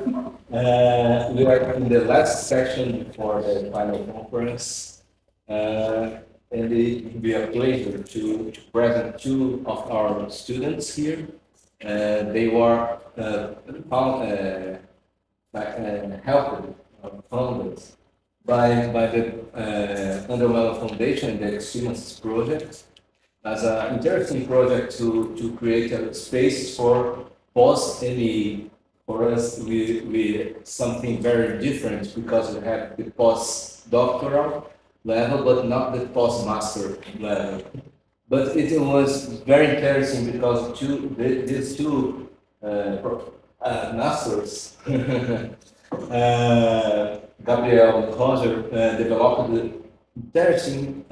We are in the last section before the final conference, and it will be a pleasure to present two of our students here. They were helped, funded by the Underwell Foundation, the Experience Project, as an interesting project to create a space for post-ME. For us, we something very different because we have the post-doctoral level, but not the post-master level. But it was very interesting because these two masters, Gabriel and Roger, developed interesting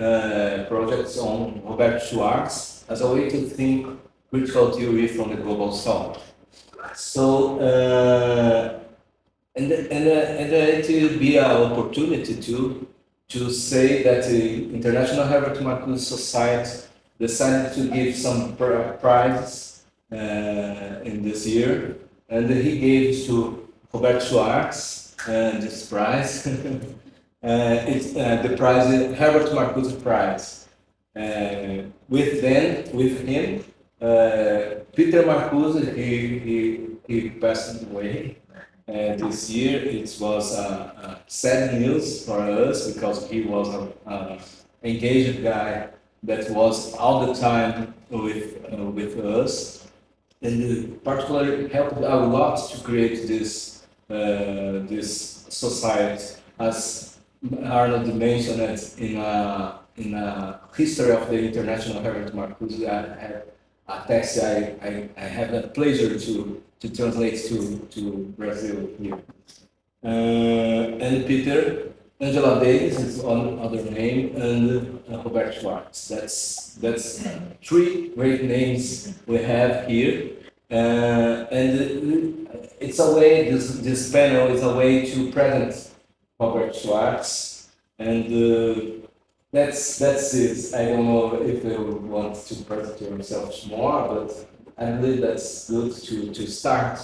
projects on Robert Schwartz as a way to think critical theory from the global south. So, and it will be an opportunity to say that the International Herbert Marcuse Society decided to give some prizes in this year, and he gave to Robert Schwartz this prize. It's the prize is Herbert Marcuse Prize. With him, Peter Marcuse, he passed away this year. It was sad news for us because he was an engaged guy that was all the time with us, and particularly helped a lot to create this society, as Arnold mentioned it in a history of the International Herbert Marcuse. I have a text I have the pleasure to translate to Brazil here. And Peter, Angela Davis is one other name, and Robert Schwartz. That's three great names we have here. And it's a way, this panel is a way to present Robert Schwartz, and that's it. I don't know if you want to present yourselves more, but I believe that's good to start.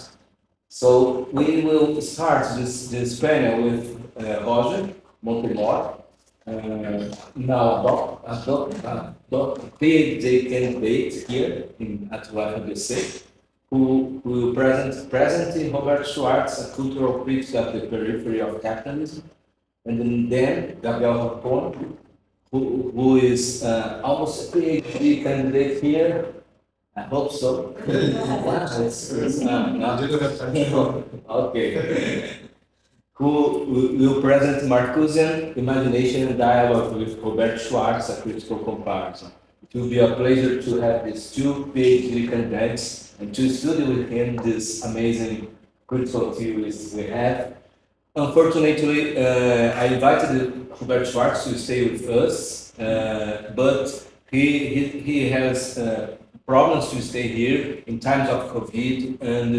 So we will start this panel with Roger Montemor, now a PhD candidate here at UFABC, who will present Robert Schwartz, a cultural critic at the periphery of capitalism, and then Gabriel Racon, who is almost a PhD candidate here. I hope so. Okay. Who will present Marcusean Imagination and Dialogue with Robert Schwartz, a critical comparison. It will be a pleasure to have these two PhD candidates and to study with him these amazing critical theories we have. Unfortunately, I invited Robert Schwartz to stay with us, but he has problems to stay here in times of COVID, and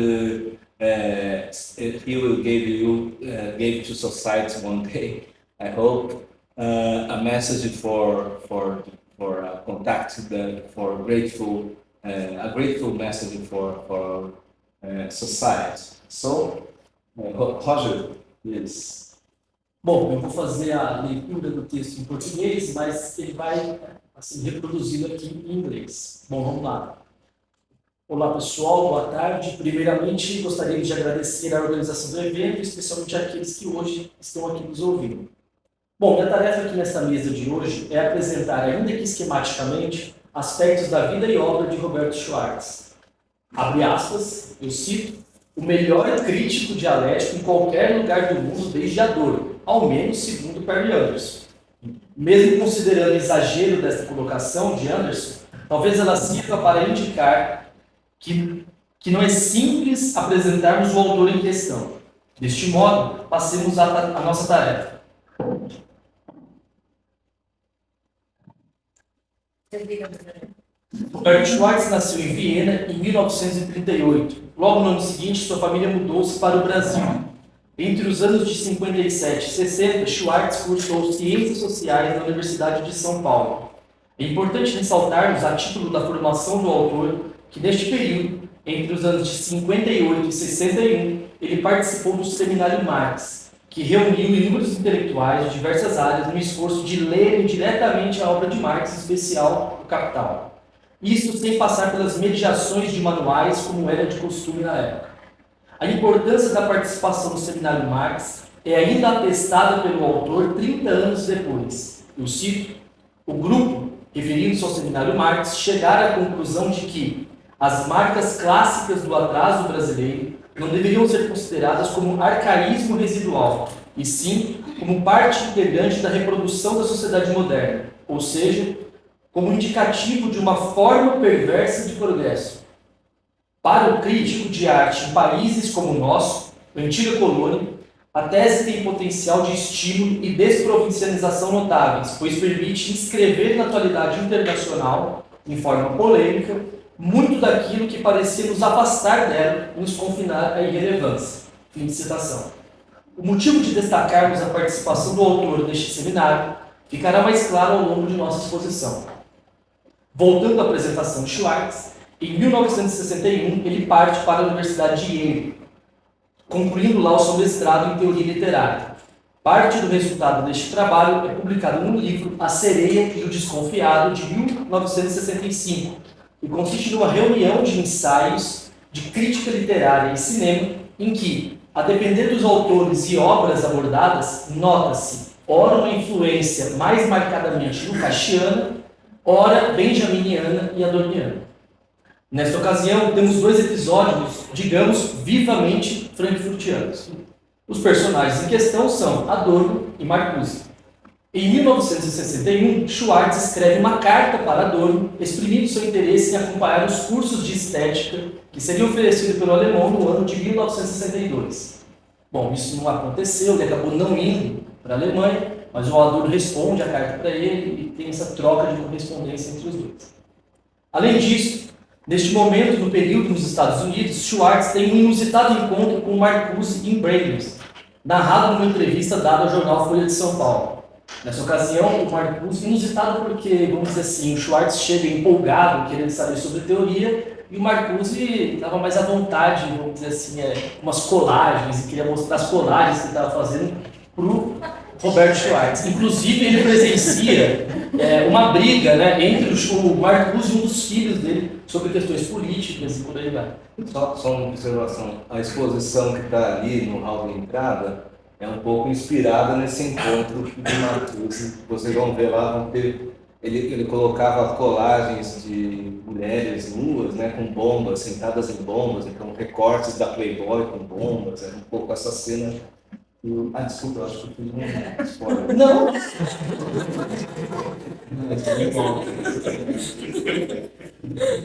he will give to society one day. I hope a message for contact for grateful a grateful message for society. So, Roger, please. Bom, eu vou fazer a leitura do texto em português, mas ele vai assim, reproduzido aqui em inglês. Bom, vamos lá. Olá, pessoal, boa tarde. Primeiramente, gostaria de agradecer a organização do evento, especialmente àqueles que hoje estão aqui nos ouvindo. Bom, minha tarefa aqui nesta mesa de hoje é apresentar, ainda que esquematicamente, aspectos da vida e obra de Robert Schwartz. Abre aspas, eu cito, o melhor crítico dialético em qualquer lugar do mundo desde Adorno, ao menos segundo Perry Anderson. Mesmo considerando o exagero desta colocação de Anderson, talvez ela sirva para indicar que não é simples apresentarmos o autor em questão. Deste modo, passemos à nossa tarefa. Robert Schwartz nasceu em Viena em 1938. Logo no ano seguinte, sua família mudou-se para o Brasil. Entre os anos de 57 e 60, Schwartz cursou Ciências Sociais na Universidade de São Paulo. É importante ressaltarmos, a título da formação do autor, que neste período, entre os anos de 58 e 61, ele participou do Seminário Marx, que reuniu inúmeros intelectuais de diversas áreas no esforço de lerem diretamente a obra de Marx, em especial o Capital. Isso sem passar pelas mediações de manuais, como era de costume na época. A importância da participação no Seminário Marx é ainda atestada pelo autor 30 anos depois. Eu cito: o grupo, referindo-se ao Seminário Marx, chegara à conclusão de que as marcas clássicas do atraso brasileiro não deveriam ser consideradas como arcaísmo residual, e sim como parte integrante da reprodução da sociedade moderna, ou seja, como indicativo de uma forma perversa de progresso. Para o crítico de arte em países como o nosso, antiga colônia, a tese tem potencial de estímulo e desprovincialização notáveis, pois permite inscrever na atualidade internacional, em forma polêmica, muito daquilo que parecia nos afastar dela e nos confinar à irrelevância. Fim de citação. O motivo de destacarmos a participação do autor neste seminário ficará mais claro ao longo de nossa exposição. Voltando à apresentação de Schwartz, em 1961 ele parte para a Universidade de Yale, concluindo lá o seu mestrado em teoria literária. Parte do resultado deste trabalho é publicado no livro A Sereia e o Desconfiado, de 1965, e consiste numa reunião de ensaios de crítica literária e cinema, em que, a depender dos autores e obras abordadas, nota-se ora uma influência mais marcadamente lucasiana, ora benjaminiana e adorniana. Nesta ocasião, temos dois episódios, digamos, vivamente frankfurtianos. Os personagens em questão são Adorno e Marcuse. Em 1961, Schwartz escreve uma carta para Adorno, exprimindo seu interesse em acompanhar os cursos de estética que seriam oferecidos pelo alemão no ano de 1962. Bom, isso não aconteceu, ele acabou não indo para a Alemanha, mas o Adorno responde a carta para ele e tem essa troca de correspondência entre os dois. Além disso, neste momento, no período nos Estados Unidos, Schwartz tem um inusitado encontro com Marcuse em Brainerd, narrado numa entrevista dada ao jornal Folha de São Paulo. Nessa ocasião, o Marcuse, inusitado porque, vamos dizer assim, o Schwartz chega empolgado, querendo saber sobre teoria, e o Marcuse estava mais à vontade, vamos dizer assim, umas colagens, e queria mostrar as colagens que ele estava fazendo para o Roberto Schwartz. Inclusive, ele presencia uma briga, né, entre o Marcuse e um dos filhos dele sobre questões políticas e por aí vai. Só uma observação. A exposição que está ali no hall de entrada é um pouco inspirada nesse encontro de Marcuse. Vocês vão ver lá, vão ter, ele colocava colagens de mulheres nuas, né, com bombas, sentadas em bombas, então recortes da Playboy com bombas, era um pouco essa cena. Desculpa, eu acho que eu fiz um spoiler. Não!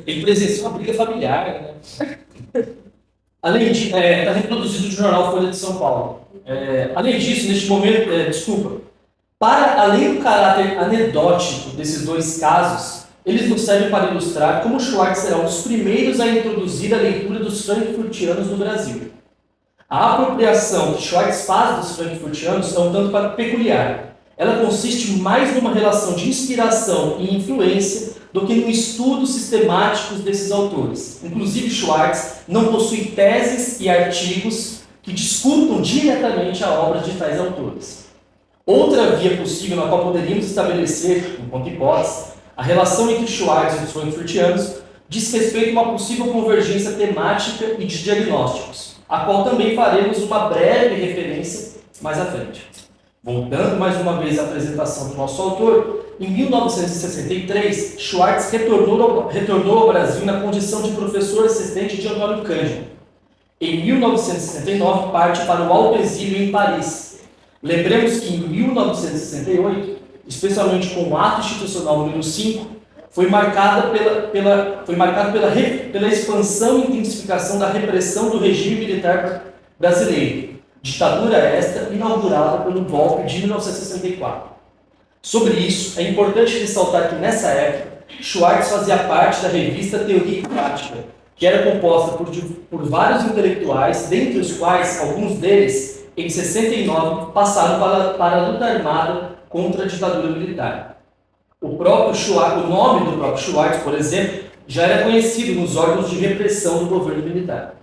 Ele presenciou uma briga familiar, né? Além disso, está reproduzido no jornal Folha de São Paulo. Além disso, neste momento, para além do caráter anedótico desses dois casos, eles nos servem para ilustrar como Schwartz será um dos primeiros a introduzir a leitura dos frankfurtianos no Brasil. A apropriação que Schwartz faz dos frankfurtianos é um tanto peculiar. Ela consiste mais numa relação de inspiração e influência do que no estudo sistemático desses autores. Inclusive, Schwartz não possui teses e artigos que discutam diretamente a obra de tais autores. Outra via possível na qual poderíamos estabelecer, enquanto hipótese, a relação entre Schwartz e os frankfurtianos diz respeito a uma possível convergência temática e de diagnósticos, a qual também faremos uma breve referência mais à frente. Voltando mais uma vez à apresentação do nosso autor, em 1963, Schwartz retornou ao Brasil na condição de professor assistente de Antônio Cândido. Em 1969, parte para o alto exílio em Paris. Lembremos que em 1968, especialmente com o Ato Institucional número 5, foi marcado pela expansão e intensificação da repressão do regime militar brasileiro, ditadura esta inaugurada pelo golpe de 1964. Sobre isso, é importante ressaltar que nessa época, Schwartz fazia parte da revista Teoria e Prática, que era composta por vários intelectuais, dentre os quais alguns deles, em 69, passaram para a luta armada contra a ditadura militar. O nome do próprio Schwartz, por exemplo, já era conhecido nos órgãos de repressão do governo militar.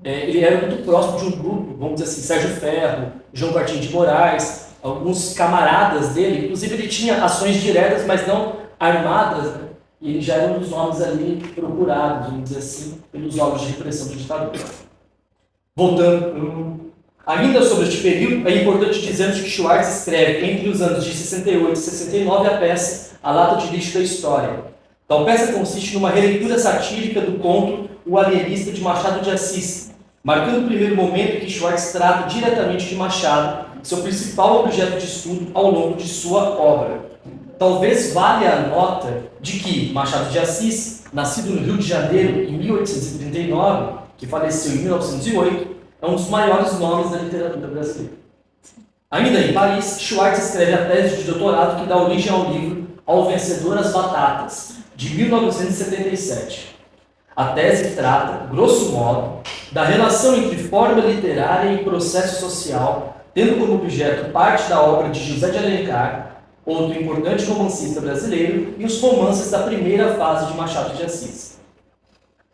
Ele era muito próximo de um grupo, vamos dizer assim, Sérgio Ferro, João Martins de Moraes, alguns camaradas dele. Inclusive ele tinha ações diretas, mas não armadas, né? E ele já era um dos nomes ali procurados, vamos dizer assim, pelos órgãos de repressão do ditador. Voltando, ainda sobre este período, é importante dizermos que Schwartz escreve entre os anos de 68 e 69 a peça A Lata de Lixo da História. Tal peça consiste numa releitura satírica do conto O Alienista de Machado de Assis, marcando o primeiro momento em que Schwartz trata diretamente de Machado, seu principal objeto de estudo ao longo de sua obra. Talvez valha a nota de que Machado de Assis, nascido no Rio de Janeiro em 1839, que faleceu em 1908, é um dos maiores nomes da literatura brasileira. Ainda em Paris, Schwartz escreve a tese de doutorado que dá origem ao livro Ao Vencedor as Batatas, de 1977. A tese trata, grosso modo, da relação entre forma literária e processo social, tendo como objeto parte da obra de José de Alencar, outro importante romancista brasileiro, e os romances da primeira fase de Machado de Assis.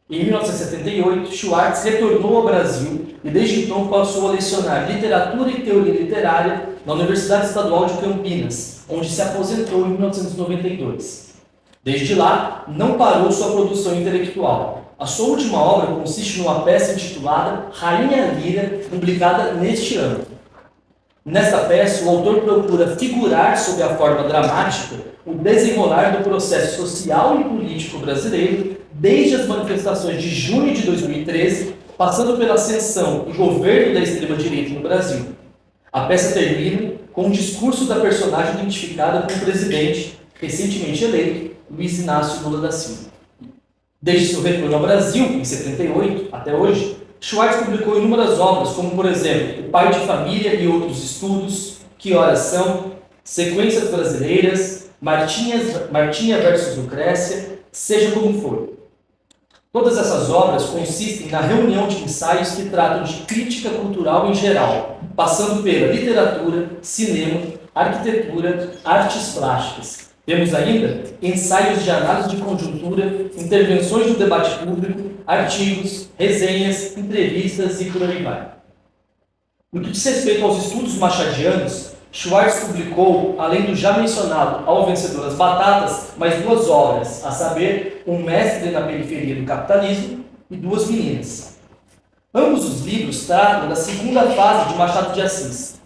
Em 1978, Schwartz retornou ao Brasil e desde então passou a lecionar literatura e teoria literária na Universidade Estadual de Campinas, onde se aposentou em 1992. Desde lá, não parou sua produção intelectual. A sua última obra consiste numa peça intitulada Rainha Lira, publicada neste ano. Nesta peça, o autor procura figurar sob a forma dramática o desenrolar do processo social e político brasileiro desde as manifestações de junho de 2013, passando pela ascensão e governo da extrema-direita no Brasil. A peça termina com um discurso da personagem identificada com o presidente, recentemente eleito, Luiz Inácio Lula da Silva. Desde seu retorno ao Brasil, em 78, até hoje, Schwartz publicou inúmeras obras, como, por exemplo, O Pai de Família e Outros Estudos, Que Horas São, Sequências Brasileiras, Martinha versus Lucrécia, Seja Como For. Todas essas obras consistem na reunião de ensaios que tratam de crítica cultural em geral, passando pela literatura, cinema, arquitetura, artes plásticas. Temos ainda ensaios de análise de conjuntura, intervenções no debate público, artigos, resenhas, entrevistas e por aí vai. No que diz respeito aos estudos machadianos, Schwartz publicou, além do já mencionado Ao Vencedor as Batatas, mais duas obras, a saber, Um Mestre na Periferia do Capitalismo e Duas Meninas. Ambos os livros tratam da segunda fase de Machado de Assis,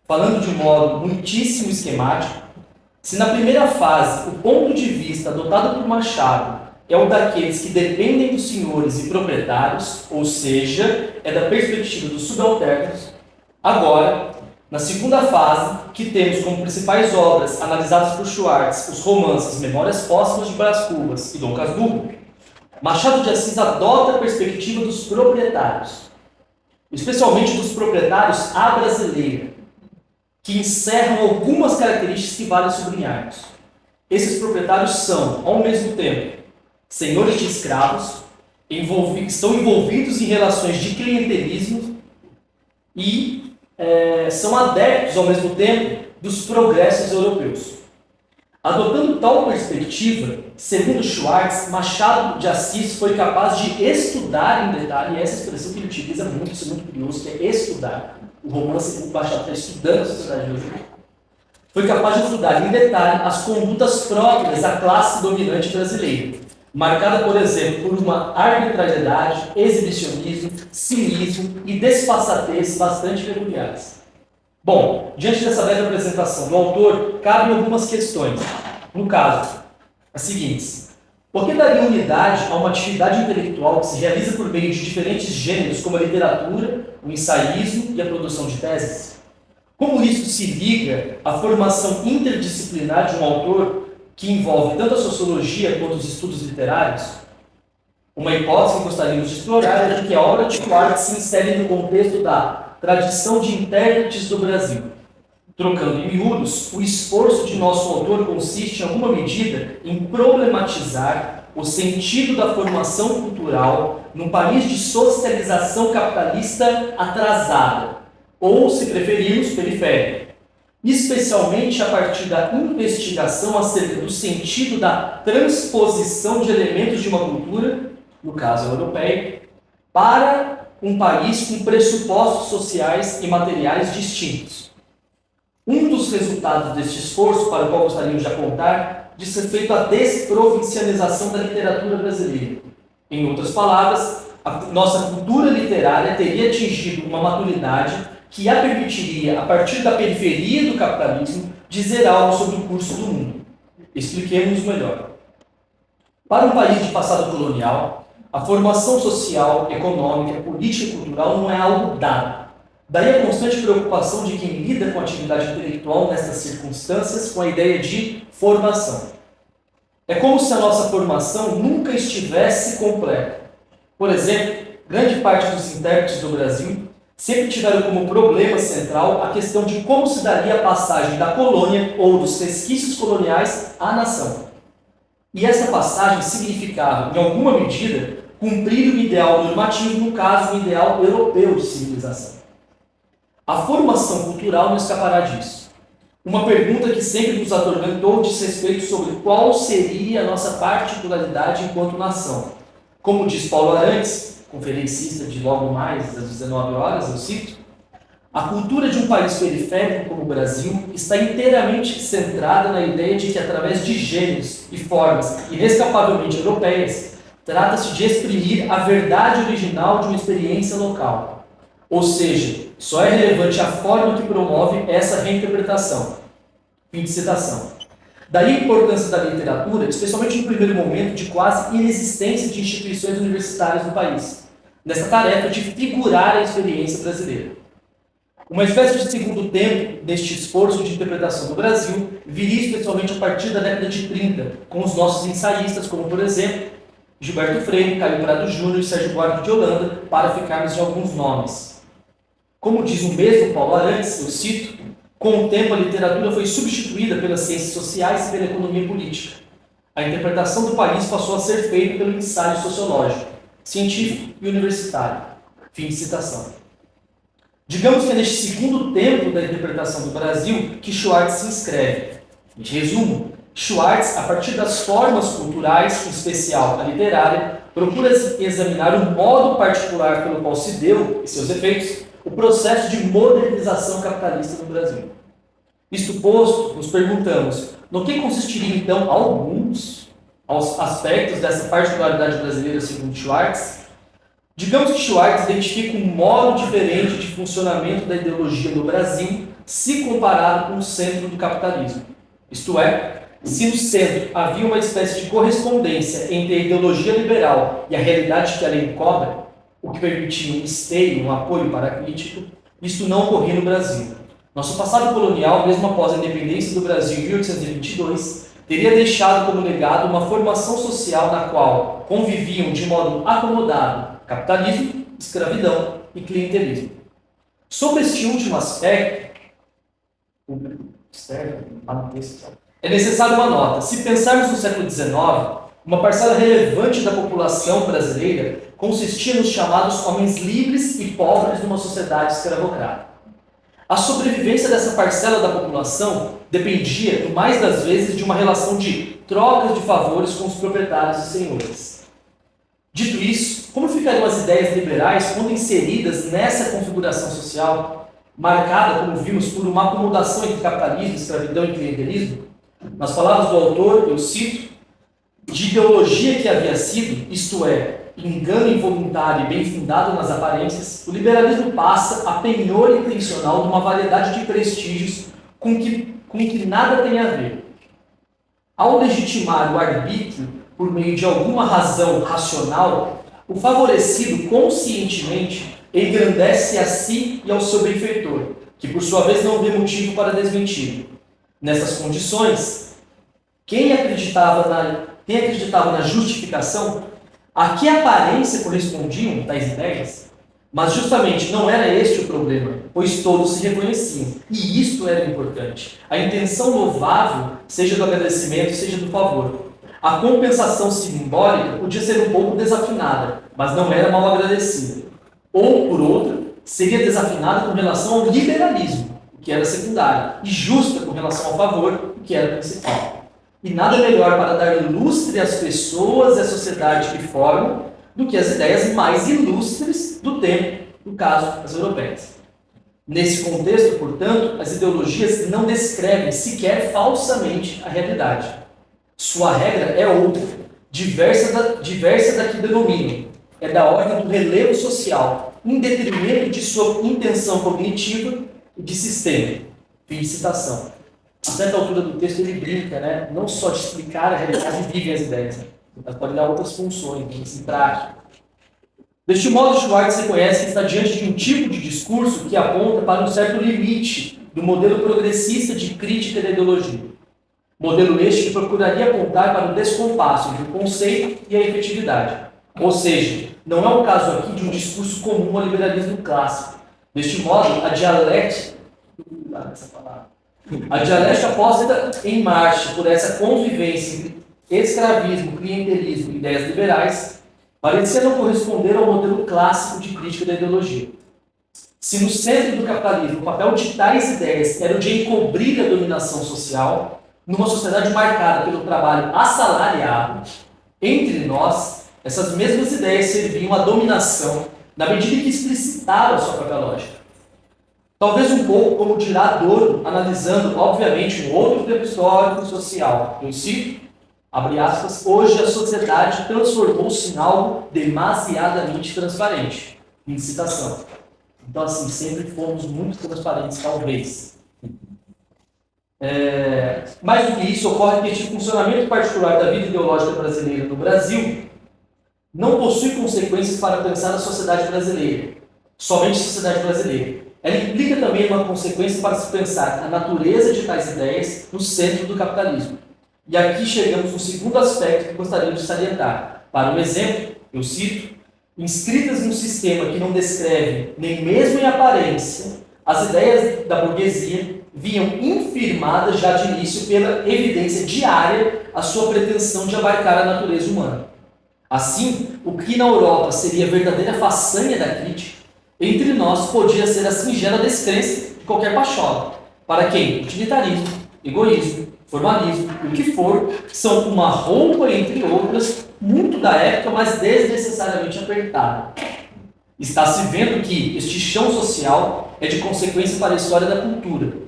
falando de um modo muitíssimo esquemático. Se na primeira fase o ponto de vista adotado por Machado é o daqueles que dependem dos senhores e proprietários, ou seja, é da perspectiva dos subalternos, agora, na segunda fase, que temos como principais obras analisadas por Schwartz os romances Memórias Póstumas de Brás Cubas e Dom Casmurro, Machado de Assis adota a perspectiva dos proprietários, especialmente dos proprietários à brasileira, que encerram algumas características que vale sublinharmos. Esses proprietários são, ao mesmo tempo, senhores de escravos, estão envolvidos em relações de clientelismo e são adeptos, ao mesmo tempo, dos progressos europeus. Adotando tal perspectiva, segundo Schwartz, Machado de Assis foi capaz de estudar em detalhe, e essa expressão que ele utiliza muito, isso é muito curioso, que é estudar. O romance que o Machado está estudando a sociedade brasileira. Foi capaz de estudar em detalhe as condutas próprias da classe dominante brasileira, marcada, por exemplo, por uma arbitrariedade, exibicionismo, cinismo e desfaçatez bastante peculiares. Bom, diante dessa breve apresentação do autor, cabem algumas questões. No caso, as seguintes. Por que daria unidade a uma atividade intelectual que se realiza por meio de diferentes gêneros, como a literatura, o ensaísmo e a produção de teses? Como isso se liga à formação interdisciplinar de um autor que envolve tanto a sociologia quanto os estudos literários? Uma hipótese que gostaríamos de explorar é de que a obra de Schwartz se insere no contexto da tradição de intérpretes do Brasil. Trocando em miúdos, o esforço de nosso autor consiste, em alguma medida, em problematizar o sentido da formação cultural num país de socialização capitalista atrasada, ou, se preferirmos, periférica. especialmente a partir da investigação acerca do sentido da transposição de elementos de uma cultura, no caso europeia, para um país com pressupostos sociais e materiais distintos. Um dos resultados deste esforço, para o qual gostaríamos de apontar, diz respeito à desprovincialização da literatura brasileira. Em outras palavras, a nossa cultura literária teria atingido uma maturidade que a permitiria, a partir da periferia do capitalismo, dizer algo sobre o curso do mundo. Expliquemos melhor. Para um país de passado colonial, a formação social, econômica, política e cultural não é algo dado. Daí a constante preocupação de quem lida com a atividade intelectual nestas circunstâncias com a ideia de formação. É como se a nossa formação nunca estivesse completa. Por exemplo, grande parte dos intérpretes do Brasil sempre tiveram como problema central a questão de como se daria a passagem da colônia ou dos resquícios coloniais à nação. E essa passagem significava, em alguma medida, cumprir o ideal normativo, no caso, o ideal europeu de civilização. A formação cultural não escapará disso. Uma pergunta que sempre nos atormentou diz respeito sobre qual seria a nossa particularidade enquanto nação. Como diz Paulo Arantes, conferencista de logo mais às 19 horas, eu cito, a cultura de um país periférico como o Brasil está inteiramente centrada na ideia de que, através de gêneros e formas inescapavelmente europeias, trata-se de exprimir a verdade original de uma experiência local. Ou seja, só é relevante a forma que promove essa reinterpretação. Fim de citação. Daí a importância da literatura, especialmente no primeiro momento de quase inexistência de instituições universitárias no país, nessa tarefa de figurar a experiência brasileira. Uma espécie de segundo tempo deste esforço de interpretação do Brasil viria especialmente a partir da década de 30, com os nossos ensaístas, como por exemplo, Gilberto Freire, Caio Prado Júnior e Sérgio Buarque de Holanda, para ficarmos em alguns nomes. Como diz o mesmo Paulo Arantes, eu cito, com o tempo a literatura foi substituída pelas ciências sociais e pela economia política. A interpretação do país passou a ser feita pelo ensaio sociológico, científico e universitário. Fim de citação. Digamos que é neste segundo tempo da interpretação do Brasil que Schwartz se inscreve. Em resumo, Schwartz, a partir das formas culturais, em especial a literária, procura examinar o modo particular pelo qual se deu, e seus efeitos, o processo de modernização capitalista no Brasil. Isto posto, nos perguntamos, no que consistiriam então alguns aspectos dessa particularidade brasileira segundo Schwartz? Digamos que Schwartz identifica um modo diferente de funcionamento da ideologia no Brasil se comparado com o centro do capitalismo. Isto é, se no centro havia uma espécie de correspondência entre a ideologia liberal e a realidade que ela encobre, o que permitia um esteio, um apoio paracrítico, isto não ocorria no Brasil. Nosso passado colonial, mesmo após a independência do Brasil em 1822, teria deixado como legado uma formação social na qual conviviam de modo acomodado capitalismo, escravidão e clientelismo. Sobre este último aspecto, é necessário uma nota. Se pensarmos no século XIX, uma parcela relevante da população brasileira consistia nos chamados homens livres e pobres numa sociedade escravocrata. A sobrevivência dessa parcela da população dependia, no mais das vezes, de uma relação de trocas de favores com os proprietários e senhores. Dito isso, como ficariam as ideias liberais quando inseridas nessa configuração social, marcada, como vimos, por uma acomodação entre capitalismo, escravidão e clientelismo? Nas palavras do autor, eu cito, de ideologia que havia sido, isto é, engano involuntário e bem fundado nas aparências, o liberalismo passa a penhor intencional de uma variedade de prestígios com que nada tem a ver. Ao legitimar o arbítrio por meio de alguma razão racional, o favorecido conscientemente engrandece a si e ao seu benfeitor, que por sua vez não vê motivo para desmentir. Nessas condições, quem acreditava na justificação, a que aparência correspondiam tais ideias? Mas justamente não era este o problema, pois todos se reconheciam, e isto era importante. A intenção louvável, seja do agradecimento, seja do favor. A compensação simbólica podia ser um pouco desafinada, mas não era mal agradecida. Ou, por outra, seria desafinada com relação ao liberalismo, o que era secundário, e justa com relação ao favor, que era principal. E nada melhor para dar lustre às pessoas e à sociedade que formam do que as ideias mais ilustres do tempo, no caso, as europeias. Nesse contexto, portanto, as ideologias não descrevem sequer falsamente a realidade. Sua regra é outra, diversa da que denominam. É da ordem do relevo social, em detrimento de sua intenção cognitiva e de sistema. Fim de citação. A certa altura do texto ele brinca, né? Não só de explicar a realidade, vivem as ideias, né? Mas pode dar outras funções, assim, práticas. Deste modo, Schwartz reconhece que está diante de um tipo de discurso que aponta para um certo limite do modelo progressista de crítica da ideologia. Modelo este que procuraria apontar para o descompasso entre o conceito e a efetividade. Ou seja, não é o caso aqui de um discurso comum ao liberalismo clássico. Deste modo, a dialética posta em marcha por essa convivência entre escravismo, clientelismo e ideias liberais parecia não corresponder ao modelo clássico de crítica da ideologia. Se no centro do capitalismo o papel de tais ideias era o de encobrir a dominação social, numa sociedade marcada pelo trabalho assalariado, entre nós, essas mesmas ideias serviam à dominação na medida que explicitavam a sua própria lógica. Talvez um pouco como dirá Adorno, analisando, obviamente, um outro tempo histórico e social. Eu cito, abre aspas, hoje a sociedade transformou-se em algo demasiadamente transparente. Fim de citação. Então, assim, sempre fomos muito transparentes, talvez. Mais do que isso, ocorre que este funcionamento particular da vida ideológica brasileira no Brasil não possui consequências para pensar a sociedade brasileira, somente a sociedade brasileira. Ela implica também uma consequência para se pensar a natureza de tais ideias no centro do capitalismo. E aqui chegamos no segundo aspecto que gostaríamos de salientar. Para um exemplo, eu cito, inscritas num sistema que não descreve, nem mesmo em aparência, as ideias da burguesia vinham infirmadas já de início pela evidência diária a sua pretensão de abarcar a natureza humana. Assim, o que na Europa seria a verdadeira façanha da crítica, entre nós podia ser a singela descrença de qualquer pachola. Para quem? Utilitarismo, egoísmo, formalismo, o que for, são uma roupa, entre outras, muito da época, mas desnecessariamente apertada. Está se vendo que este chão social é de consequência para a história da cultura.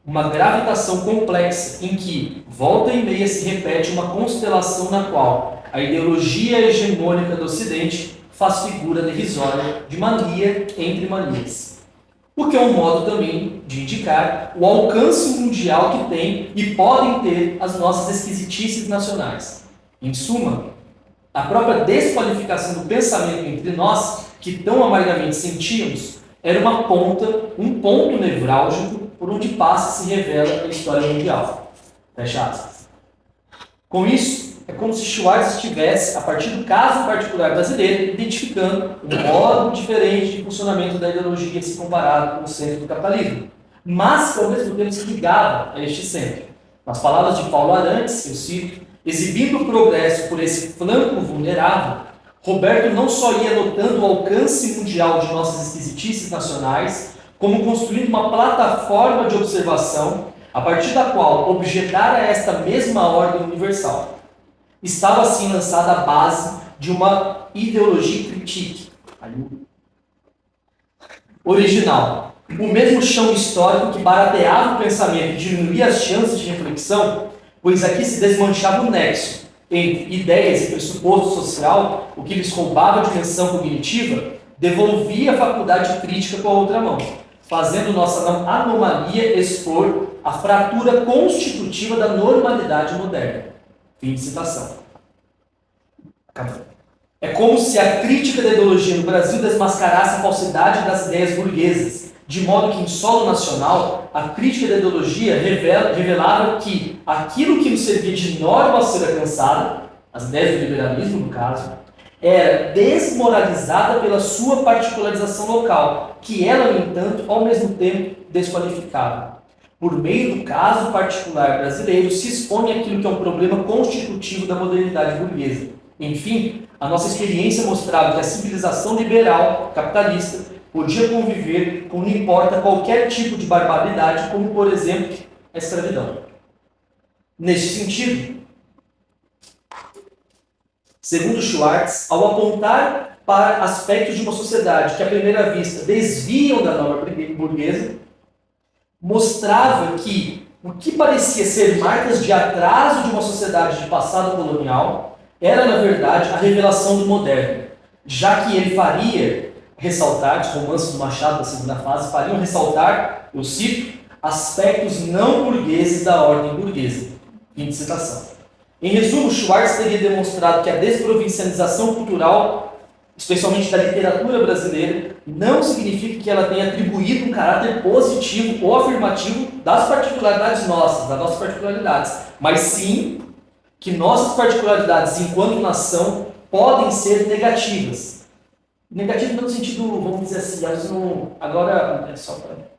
Uma gravitação complexa em que, volta e meia, se repete uma constelação na qual a ideologia hegemônica do Ocidente faz figura derrisória de mania entre manias. O que é um modo também de indicar o alcance mundial que tem e podem ter as nossas esquisitices nacionais. Em suma, a própria desqualificação do pensamento entre nós, que tão amargamente sentíamos, era uma ponta, um ponto nevrálgico por onde passa e se revela a história mundial. Fecha aspas. Com isso, é como se Schwartz estivesse, a partir do caso particular brasileiro, identificando um modo diferente de funcionamento da ideologia se comparado com o centro do capitalismo, mas que ao mesmo tempo se ligava a este centro. Nas palavras de Paulo Arantes, eu cito, exibindo o progresso por esse flanco vulnerável, Roberto não só ia notando o alcance mundial de nossas esquisitices nacionais, como construindo uma plataforma de observação a partir da qual objetar a esta mesma ordem universal. Estava assim lançada a base de uma ideologia critique original. O mesmo chão histórico que barateava o pensamento e diminuía as chances de reflexão, pois aqui se desmanchava o nexo entre ideias e pressuposto social, o que lhes roubava a dimensão cognitiva, devolvia a faculdade crítica com a outra mão, fazendo nossa anomalia expor a fratura constitutiva da normalidade moderna. Fim de citação. Acabou. É como se a crítica da ideologia no Brasil desmascarasse a falsidade das ideias burguesas, de modo que em solo nacional, a crítica da ideologia revelava que aquilo que nos servia de norma a ser alcançada, as ideias do liberalismo no caso, era desmoralizada pela sua particularização local, que ela, no entanto, ao mesmo tempo desqualificava. Por meio do caso particular brasileiro, se expõe aquilo que é um problema constitutivo da modernidade burguesa. Enfim, a nossa experiência mostrava que a civilização liberal, capitalista, podia conviver com não importa qualquer tipo de barbaridade, como, por exemplo, a escravidão. Neste sentido, segundo Schwartz, ao apontar para aspectos de uma sociedade que, à primeira vista, desviam da norma burguesa, mostrava que o que parecia ser marcas de atraso de uma sociedade de passado colonial era, na verdade, a revelação do moderno, já que ele faria ressaltar, os romances do Machado da segunda fase fariam ressaltar, eu cito, aspectos não burgueses da ordem burguesa. Fim de citação. Em resumo, Schwartz teria demonstrado que a desprovincialização cultural, especialmente da literatura brasileira, não significa que ela tenha atribuído um caráter positivo ou afirmativo das particularidades nossas, das nossas particularidades, mas sim que nossas particularidades enquanto nação podem ser negativas. Negativas no sentido, vamos dizer assim, agora é só para...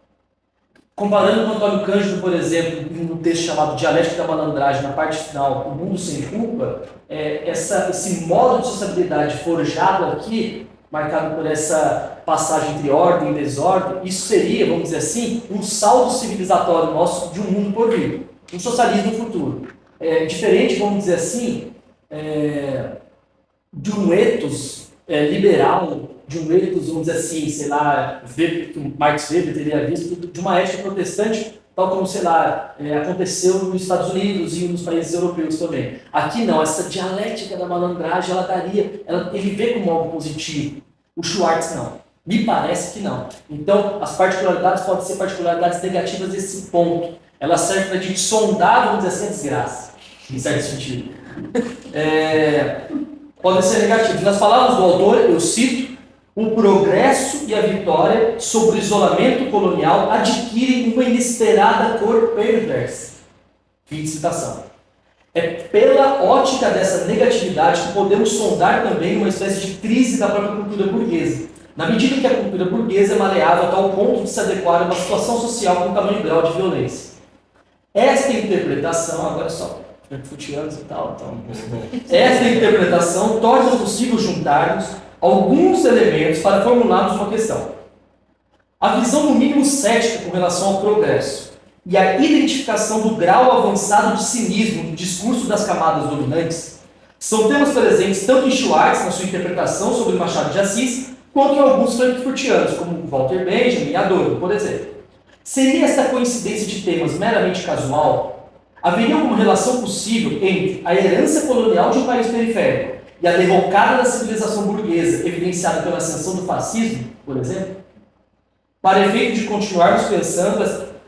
Comparando com Antônio Cândido, por exemplo, no texto chamado Dialética da Malandragem, na parte final, O Mundo Sem Culpa, esse modo de sociabilidade forjado aqui, marcado por essa passagem entre ordem e desordem, isso seria, vamos dizer assim, um saldo civilizatório nosso de um mundo por vir, um socialismo futuro. Diferente, vamos dizer assim, de um ethos liberal, de um ethos, vamos dizer assim, sei lá, que Marx Weber teria visto, de uma ética protestante, tal como, sei lá, aconteceu nos Estados Unidos e nos países europeus também. Aqui não, essa dialética da malandragem, ele vê como algo positivo. O Schwartz não. Me parece que não. Então, as particularidades podem ser particularidades negativas desse ponto. Elas servem para a gente sondar, vamos dizer assim, a desgraça, em certo sentido. Podem ser negativos. Nas palavras do autor, eu cito, o progresso e a vitória sobre o isolamento colonial adquirem uma inesperada cor perversa. Fim de citação. É pela ótica dessa negatividade que podemos sondar também uma espécie de crise da própria cultura burguesa, na medida que a cultura burguesa é maleável a tal ponto de se adequar a uma situação social com tamanho grau de violência. Esta interpretação, agora só frankfurtianos e tal, então, esta interpretação torna possível juntarmos alguns elementos para formularmos uma questão. A visão, no mínimo, cética com relação ao progresso e a identificação do grau avançado de cinismo no discurso das camadas dominantes são temas presentes tanto em Schwartz, na sua interpretação sobre Machado de Assis, quanto em alguns frankfurtianos, como Walter Benjamin e Adorno, por exemplo. Seria esta coincidência de temas meramente casual? Haveria alguma relação possível entre a herança colonial de um país periférico e a derrocada da civilização burguesa, evidenciada pela ascensão do fascismo, por exemplo? Para efeito de continuarmos pensando,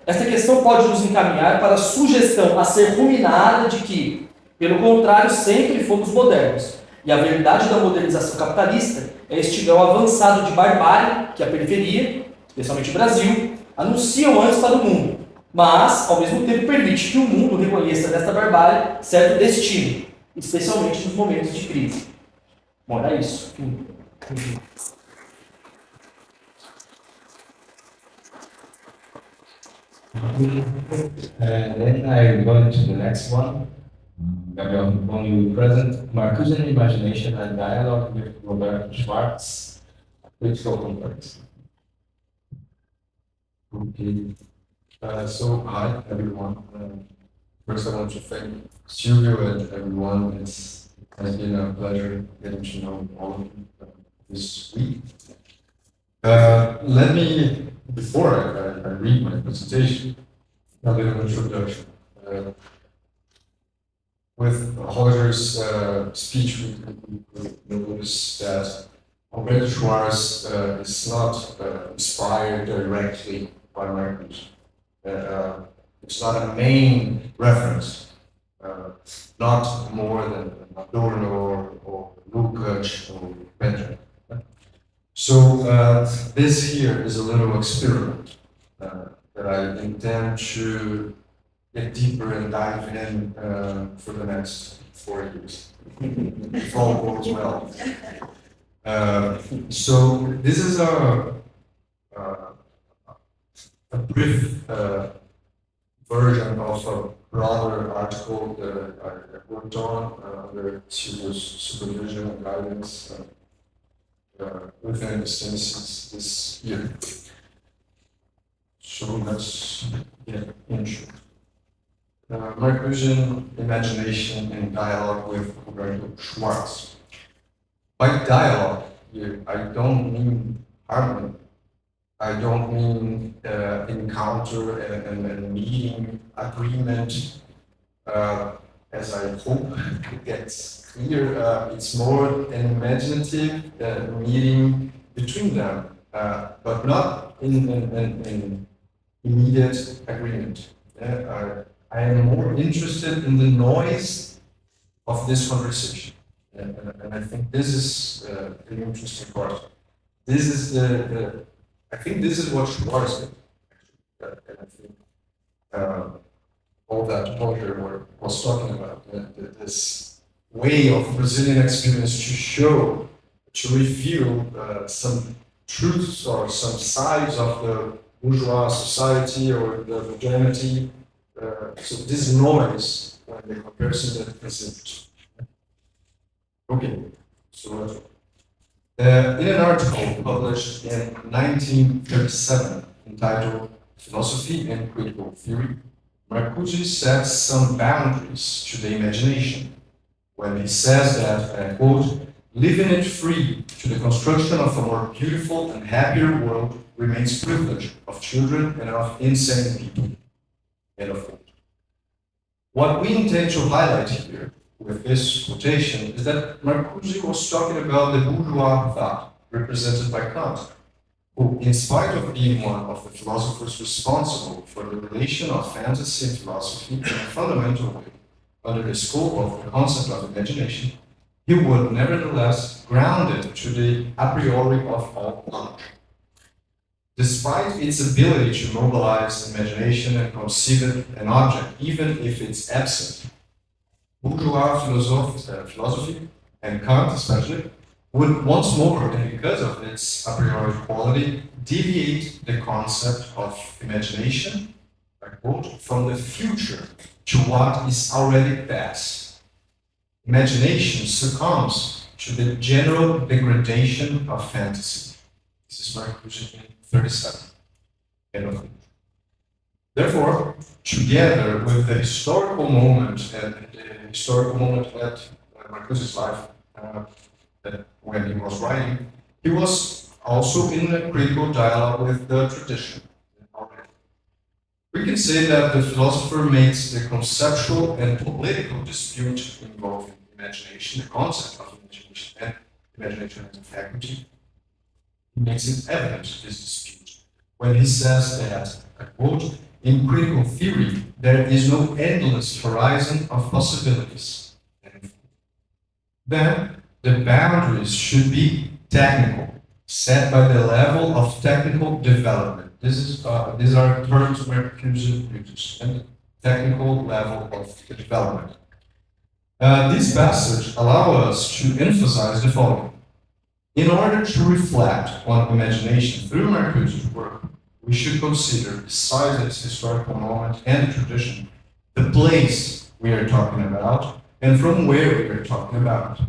esta questão pode nos encaminhar para a sugestão a ser ruminada de que, pelo contrário, sempre fomos modernos. E a verdade da modernização capitalista é este grau avançado de barbárie que a periferia, especialmente o Brasil, anunciam antes para o mundo, mas, ao mesmo tempo, permite que o mundo reconheça nesta barbárie certo destino, especialmente nos momentos de crise. Bom, era isso. Then I go into the next one. When you present Marcusian imagination and dialogue with Robert Schwartz, critical comparison. Okay. So, hi everyone. First, I want to thank Silvio and everyone. It has been a pleasure getting to know all of you this week. Let me, before I read my presentation, a little introduction. With Roger's speech, we notice that Albert Schwartz is not inspired directly by Marcuse. It's not a main reference, not more than Adorno or Lukács or Benjamin. So this here is a little experiment that I intend to get deeper and dive in for the next 4 years, if all goes well. So this is a brief version of a broader article that I worked on under Silvio's supervision and guidance within the synthesis this year. So let's get into Marcusian imagination in dialogue with Roberto Schwartz. By dialogue here, I don't mean harmony. I don't mean encounter and meeting, agreement, as I hope it gets clear. It's more an imaginative meeting between them, but not in immediate agreement. I am more interested in the noise of this conversation. And I think this is an interesting part. This is I think this is what Schwartz did. And I think all that Roger was talking about, this way of Brazilian experience to show, to reveal some truths or some sides of the bourgeois society or the modernity. So this noise, the comparison that is it. Okay, so in an article published in 1937 entitled Philosophy and Critical Theory, Marcuse sets some boundaries to the imagination when he says that, and I quote, "Leaving it free to the construction of a more beautiful and happier world remains privilege of children and of insane people." End of quote. What we intend to highlight here with this quotation is that Marcuse was talking about the bourgeois thought represented by Kant, who, in spite of being one of the philosophers responsible for the relation of fantasy and philosophy in a fundamental way under the scope of the concept of imagination, he would nevertheless ground it to the a priori of all knowledge. Despite its ability to mobilize imagination and conceive an object, even if it's absent, bourgeois philosophy, and Kant especially, would once more, and because of its a priori quality, deviate the concept of imagination, I quote, from the future to what is already past. Imagination succumbs to the general degradation of fantasy. This is Marcuse in 37. Therefore, together with the historical moment and the historical moment at Marcuse's life, when he was writing, he was also in a critical dialogue with the tradition. We can say that the philosopher makes the conceptual and political dispute involving imagination, the concept of imagination and imagination as a faculty, he makes it evident, this dispute, when he says that, I quote, "In critical theory, there is no endless horizon of possibilities." Then, the boundaries should be technical, set by the level of technical development. These are terms Marcuse uses, and technical level of development. This passage allows us to emphasize the following. In order to reflect on imagination through Marcuse's work, we should consider, besides its historical moment and tradition, the place we are talking about and from where we are talking about.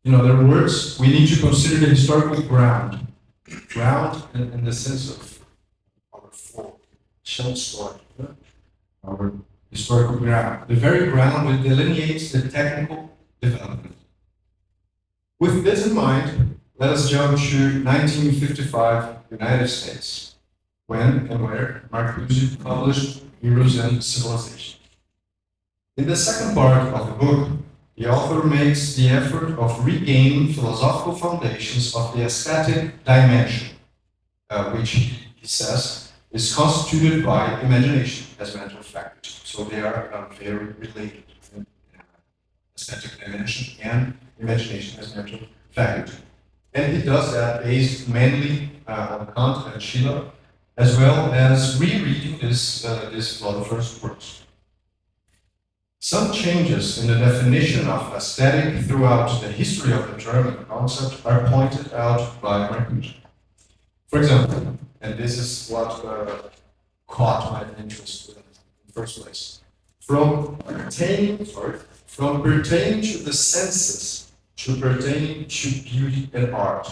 In other words, we need to consider the historical ground. Ground in the sense of our folk, chão histórico, our historical ground. The very ground that delineates the technical development. With this in mind, let us jump to 1955, United States, when and where Marcuse published Heroes and Civilization. In the second part of the book, the author makes the effort of regaining philosophical foundations of the aesthetic dimension, which he says is constituted by imagination as mental faculty. So they are very related, aesthetic dimension and imagination as mental faculty. And he does that based mainly on Kant and Schiller, as well as rereading this philosopher's works. Some changes in the definition of aesthetic throughout the history of the German concept are pointed out by Marcuse. For example, and this is what caught my interest in the first place, from pertaining to the senses to pertaining to beauty and art,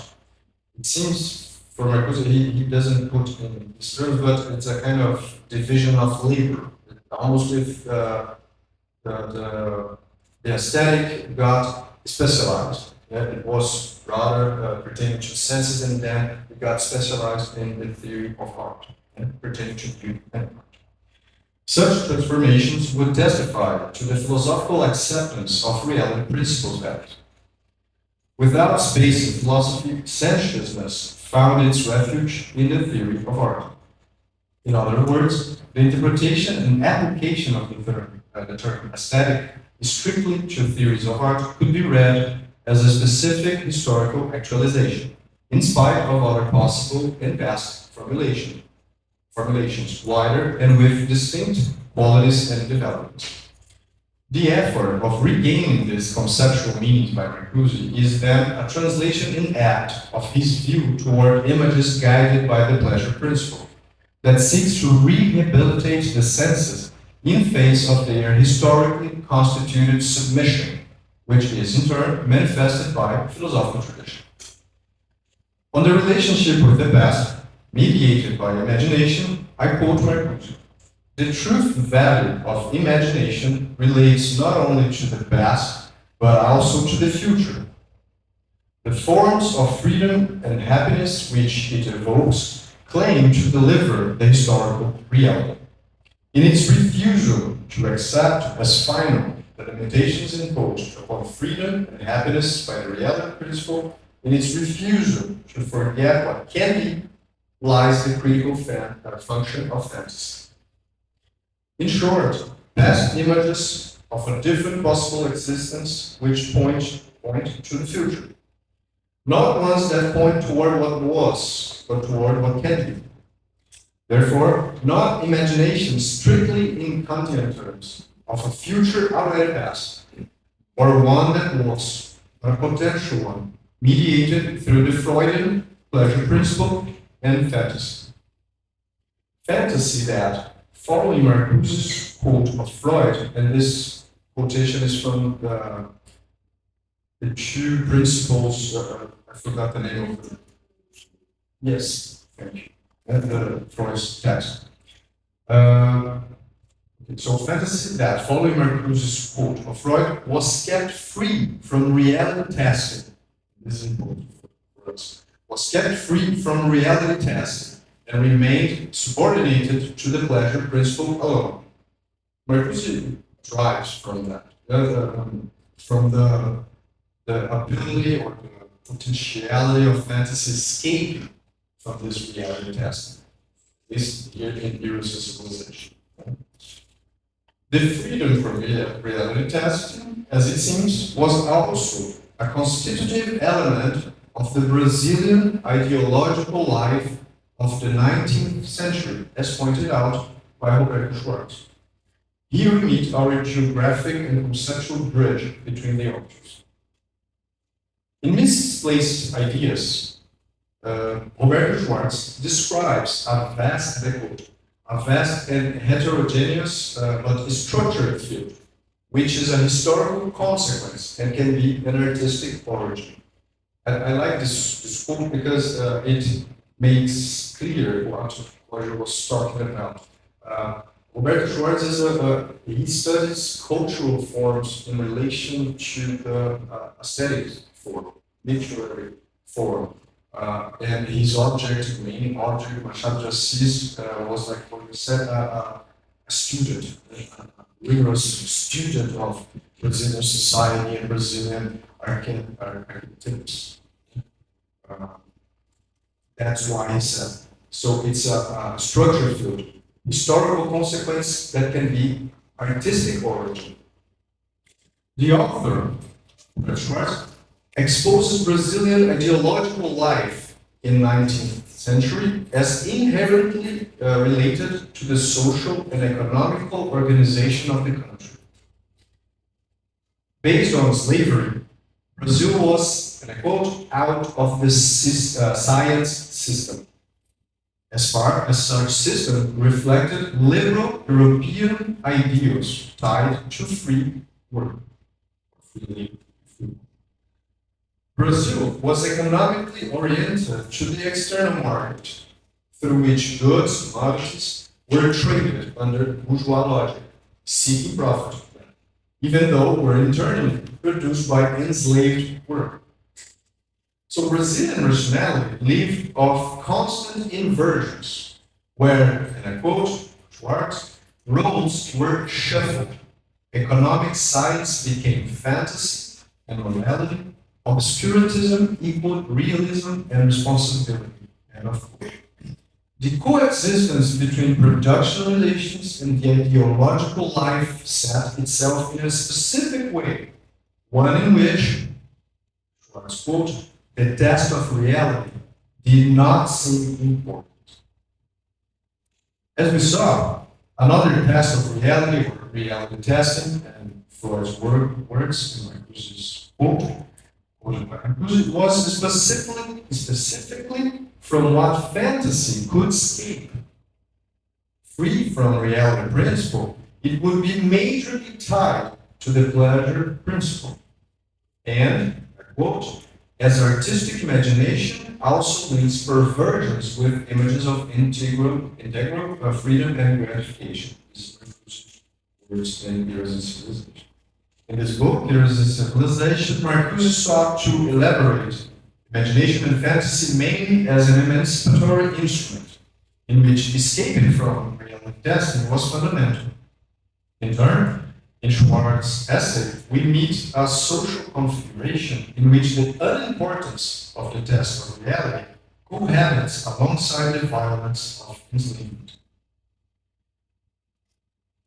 it seems for Marcuse, he doesn't put in these terms, but it's a kind of division of labor, almost if the aesthetic got specialized. Yeah, it was rather pertaining to senses, and then it got specialized in the theory of art and pertaining to beauty and art. Such transformations would testify to the philosophical acceptance of reality principles that, without space in philosophy, sensuousness found its refuge in the theory of art. In other words, the interpretation and application of the term aesthetic strictly to theories of art could be read as a specific historical actualization, in spite of other possible and vast formulations, wider and with distinct qualities and developments. The effort of regaining this conceptual meaning by Marcuse is then a translation in act of his view toward images guided by the pleasure principle, that seeks to rehabilitate the senses in face of their historically constituted submission, which is in turn manifested by philosophical tradition. On the relationship with the past, mediated by imagination, I quote Marcuse. The truth value of imagination relates not only to the past, but also to the future. The forms of freedom and happiness which it evokes claim to deliver the historical reality. In its refusal to accept as final the limitations imposed upon freedom and happiness by the reality principle, in its refusal to forget what can be, lies the critical function of fantasy. In short, past images of a different possible existence which point to the future. Not ones that point toward what was, but toward what can be. Therefore, not imagination strictly in Kantian terms of a future already past, or one that was, a potential one, mediated through the Freudian pleasure principle and fantasy. Fantasy that, following Marcuse's quote of Freud, and this quotation is from the two principles, I forgot the name of it. Yes, thank you. And Freud's text. So fantasy that, following Marcuse's quote of Freud, was kept free from reality testing. This is important for us. Was kept free from reality testing and remained subordinated to the pleasure principle alone. Marcuse drives from that, from the ability or the potentiality of fantasy escaping from this reality testing, at least here in Eros' civilization. The freedom from reality testing, as it seems, was also a constitutive element of the Brazilian ideological life of the 19th century, as pointed out by Roberto Schwartz. Here we meet our geographic and conceptual bridge between the authors. In Misplaced Ideas, Roberto Schwartz describes a vast and heterogeneous but structured field, which is a historical consequence and can be an artistic origin. I like this quote because it makes clear what I was talking about. Roberto Schwartz he studies cultural forms in relation to the aesthetic form, literary form. And his main object, Machado de Assis, was like what you said, a student, a rigorous student of Brazilian society and Brazilian architects. That's why he said. So it's a structured field, historical consequence that can be artistic origin. The author, Schwartz, exposes Brazilian ideological life in 19th century as inherently related to the social and economical organization of the country. Based on slavery, Brazil was, and I quote, out of the science system. As far as such system reflected liberal European ideals tied to free work. Brazil was economically oriented to the external market, through which goods, commodities were traded under bourgeois logic, seeking profit, even though were internally produced by enslaved workers. So Brazilian rationality lived of constant inversions, where, and I quote Schwartz, roles were shuffled. Economic science became fantasy and morality, obscurantism equaled realism and responsibility. End of quote. The coexistence between production relations and the ideological life set itself in a specific way, one in which, Schwartz quote, the test of reality did not seem important. As we saw, another test of reality, or reality testing, and Freud's words in Marcuse's quote, was specifically from what fantasy could escape. Free from reality principle, it would be majorly tied to the pleasure principle. And, I quote, as artistic imagination also links perversions with images of integral freedom and gratification. Words and Heroes and Civilization. In this book, Heroes and Civilization, Marcuse sought to elaborate imagination and fantasy mainly as an emancipatory instrument, in which escaping from reality testing was fundamental. In turn, in Schwartz's essay, we meet a social configuration in which the unimportance of the test of reality cohabits alongside the violence of enslavement.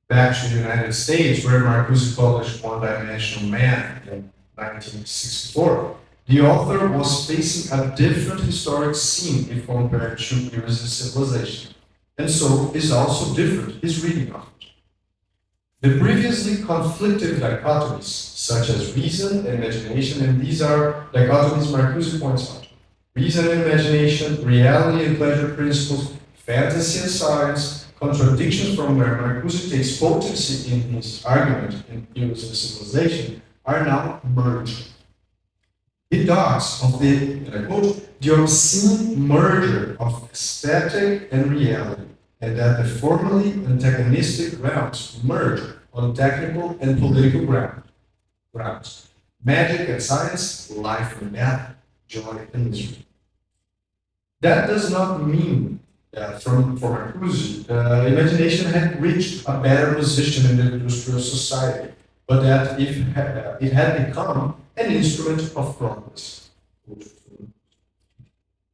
Back to the United States, where Marcuse published One Dimensional Man in 1964, the author was facing a different historic scene if compared to Heroes and Civilization, and so is also different his reading of it. The previously conflicted dichotomies, such as reason and imagination, and these are dichotomies Marcuse points out: reason and imagination, reality and pleasure principles, fantasy and science, contradictions from where Marcuse takes potency in his argument in Heroes and Civilization, are now merged. He talks of the, and I quote, the obscene merger of aesthetic and reality, and that the formerly antagonistic realms merge on technical and political grounds. Magic and science, life and death, joy and misery. That does not mean that for Marcuse, imagination had reached a better position in the industrial society, but that it had become an instrument of progress.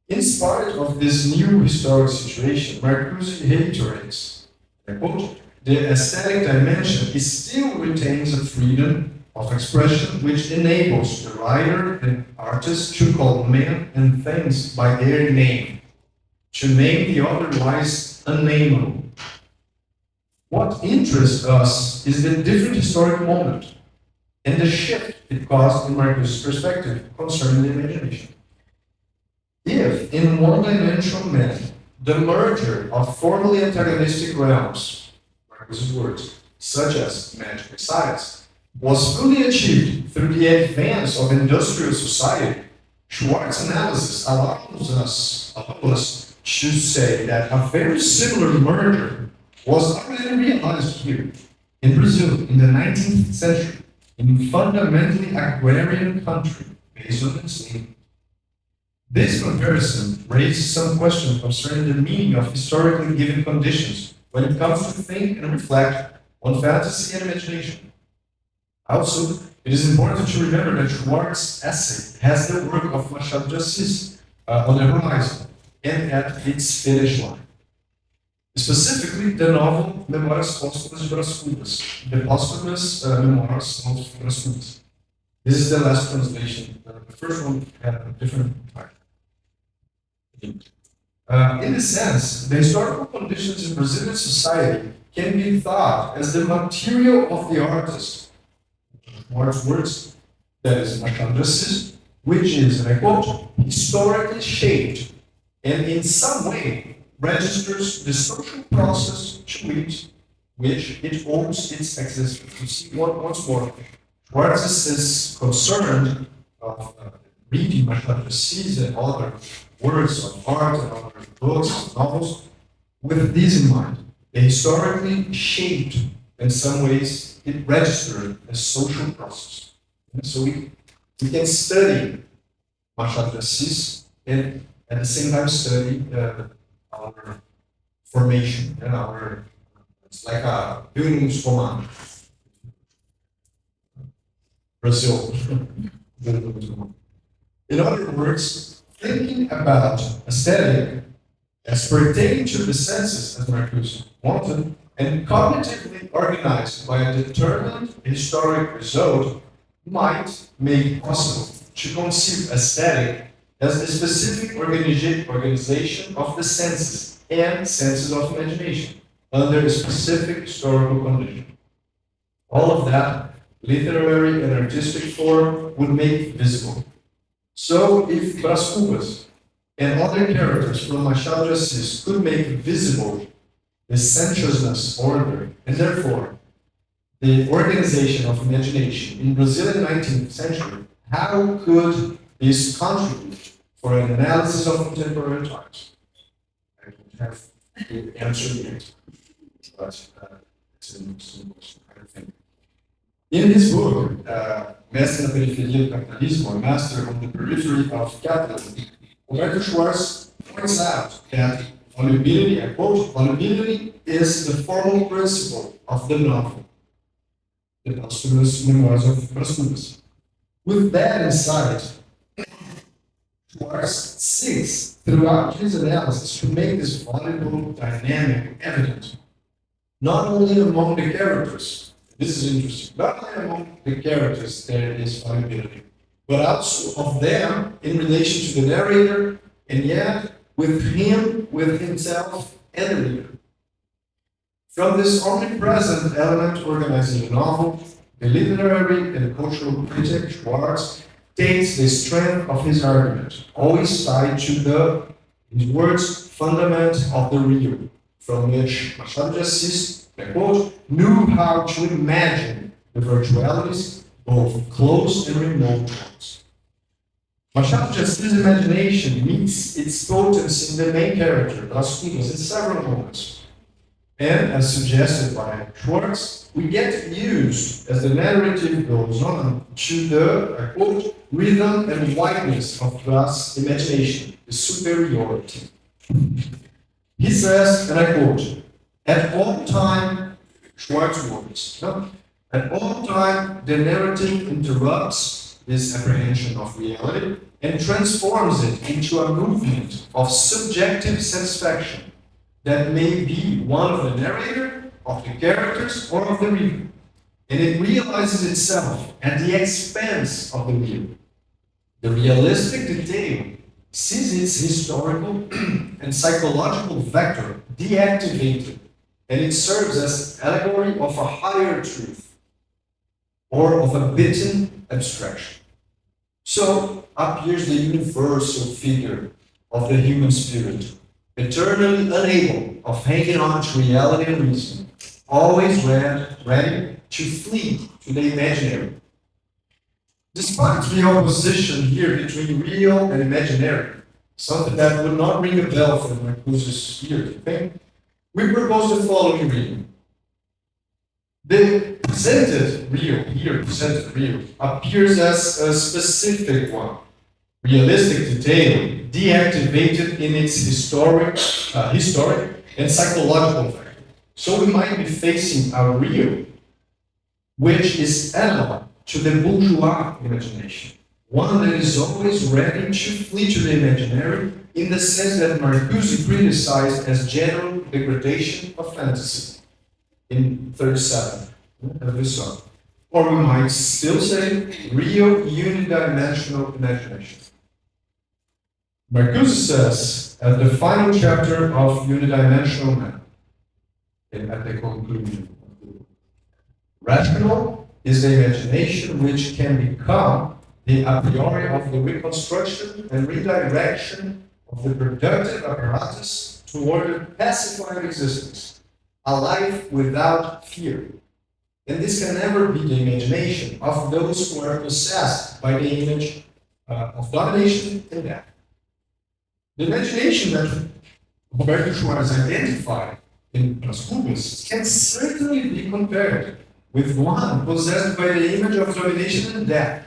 In spite of this new historic situation, Marcuse reiterates, I quote, the aesthetic dimension still retains a freedom of expression which enables the writer and artist to call men and things by their name, to name the otherwise unnameable. What interests us is the different historic moment and the shift it caused in Marcuse's perspective concerning the imagination. If, in one-dimensional man, the merger of formerly antagonistic realms, Marcuse's words, such as magic and science, was fully achieved through the advance of industrial society, Schwartz's analysis allows us to say that a very similar merger was already realized here in Brazil in the 19th century, in a fundamentally agrarian country based on enslavement. This comparison raises some questions concerning the meaning of historically given conditions when it comes to think and reflect on fantasy and imagination. Also, it is important to remember that Schwartz's essay has the work of Machado de Assis on the horizon and at its finish line. Specifically, the novel Memórias Póstumas de Brás Cubas, the posthumous Memoirs of Brás Cubas. This is the last translation. The first one had a different title. In this sense, the historical conditions in Brazilian society can be thought as the material of the artist, Schwartz's words, that is Machado de Assis, which is, and I quote, historically shaped and in some way registers the social process to which it owes its existence. You see, once more, Schwartz is concerned of reading Machado de Assis and other works of art and other books and novels with this in mind. They historically shaped, in some ways, it registered a social process. And so we can study Machado de Assis and at the same time study our formation and our, it's like a Bildungsroman. Brazil. In other words, thinking about aesthetic as pertaining to the senses, as Marcuse wanted, and cognitively organized by a determined historic result, might make it possible to conceive aesthetic as the specific organization of the senses and senses of imagination under a specific historical condition. All of that, literary and artistic form, would make visible. So if Brás Cubas and other characters from Machado de Assis could make visible the sensuousness, order, and therefore the organization of imagination in Brazilian 19th century, how could this contribute for an analysis of contemporary times? I don't have the answer yet, but it's an interesting question, I think. In his book, Mestre na Periferia do Capitalismo, or Master on the Periphery of Capitalism, Roberto Schwartz points out that volubility, I quote, volubility is the formal principle of the novel, the posthumous memoirs of Brás Cubas. With that in sight, Schwartz seeks throughout his analysis to make this voluble dynamic evident, not only among the characters. This is interesting. Not only among the characters there is volubility, but also of them in relation to the narrator, and yet with him, with himself, and the reader. From this omnipresent element organizing the novel, the literary and cultural critic Schwartz takes the strength of his argument, always tied to his words, fundament of the real, from which Machado de Assis, I quote, knew how to imagine the virtualities, both close and remote ones. Machado de Assis' imagination meets its potency in the main character, Brás Cubas, in several moments. And, as suggested by Schwartz, we get used, as the narrative goes on, to the, I quote, rhythm and wideness of Brás' imagination, the superiority. He says, and I quote, at all time, Schwartz words, at all time the narrative interrupts this apprehension of reality and transforms it into a movement of subjective satisfaction that may be one of the narrator, of the characters, or of the reader. And it realizes itself at the expense of the reader. The realistic detail sees its historical and psychological vector deactivated, and it serves as allegory of a higher truth, or of a bitten abstraction. So appears the universal figure of the human spirit, eternally unable of hanging on to reality and reason, always ready to flee to the imaginary. Despite the opposition here between real and imaginary, something that would not ring a bell for Marcuse's ear, do you think? We propose the following reading. The presented real appears as a specific one, realistic detail, deactivated in its historic and psychological factor. So we might be facing a real, which is analog to the bourgeois imagination, one that is always ready to flee to the imaginary, in the sense that Marcuse criticized as general degradation of fantasy in 37, as we saw. Or we might still say real unidimensional imagination. Marcuse says at the final chapter of Unidimensional Man, and at the conclusion, rational is the imagination which can become the a priori of the reconstruction and redirection of the productive apparatus toward a pacified existence, a life without fear. And this can never be the imagination of those who are possessed by the image of domination and death. The imagination that Roberto Schwarz identified in Brás Cubas can certainly be compared with one possessed by the image of domination and death,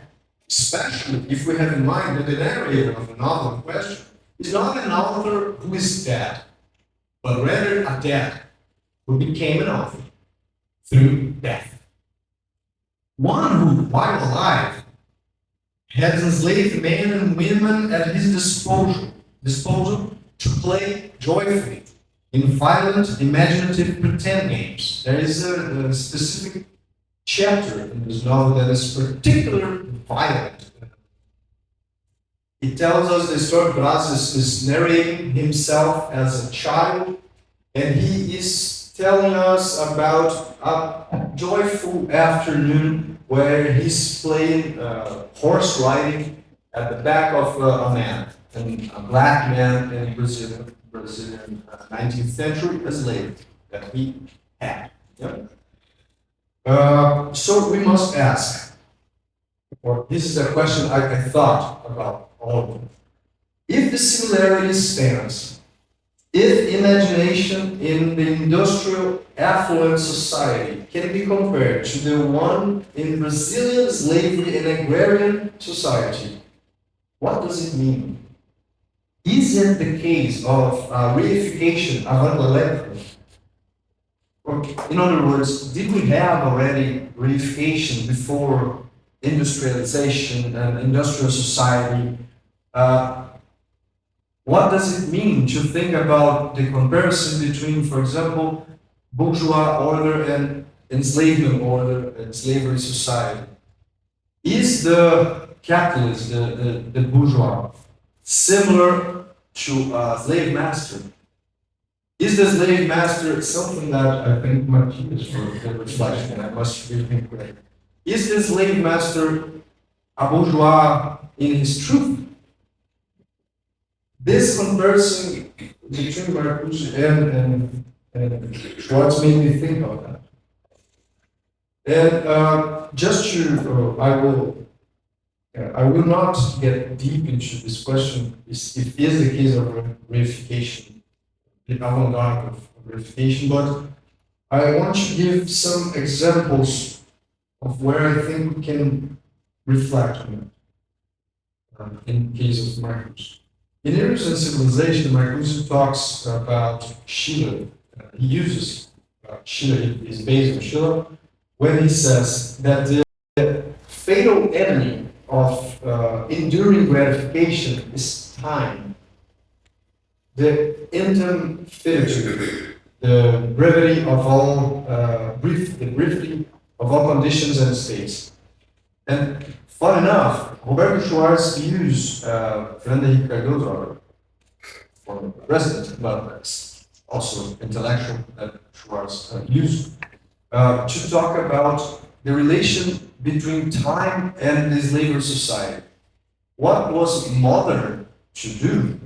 especially if we have in mind that the narrator of the novel in question is not an author who is dead, but rather a dead who became an author through death. One who, while alive, had enslaved men and women at his disposal to play joyfully in violent, imaginative pretend games. There is a specific chapter in this novel that is particularly violent. It tells us the story of Brás is narrating himself as a child, and he is telling us about a joyful afternoon where he's playing horse riding at the back of a man, and a black man in Brazilian 19th century slave that he had. Yeah. So we must ask, or this is a question I thought about all of them. If the similarity stands, if imagination in the industrial affluent society can be compared to the one in Brazilian slavery and agrarian society, what does it mean? Is it the case of reification avant la lettre? Or, in other words, did we have already reification before industrialization and industrial society? What does it mean to think about the comparison between, for example, bourgeois order and enslavement order and slavery society? Is the capitalist, the bourgeois, similar to a slave master? Is the slave master something that I think Martinez for the reflection, I must give him credit. Is the slave master a bourgeois in his truth? This comparison between Marcuse and Schwarz made me think of that. And just to, I will not get deep into this question. It is the case of reification, the avant-garde of reification, but I want to give some examples of where I think we can reflect on it in the case of Marcuse. In Eros and Civilization, Marcuse talks about Schiller. He uses Schiller, is based on Schiller, when he says that the fatal enemy of enduring gratification is time. The intem finitude, the brevity of all the brevity of all conditions and states. And fun enough, Roberto Schwarz used Fernando Henrique Cardoso, former president, but also intellectual that Schwarz used, to talk about the relation between time and the slavery society. What was modern to do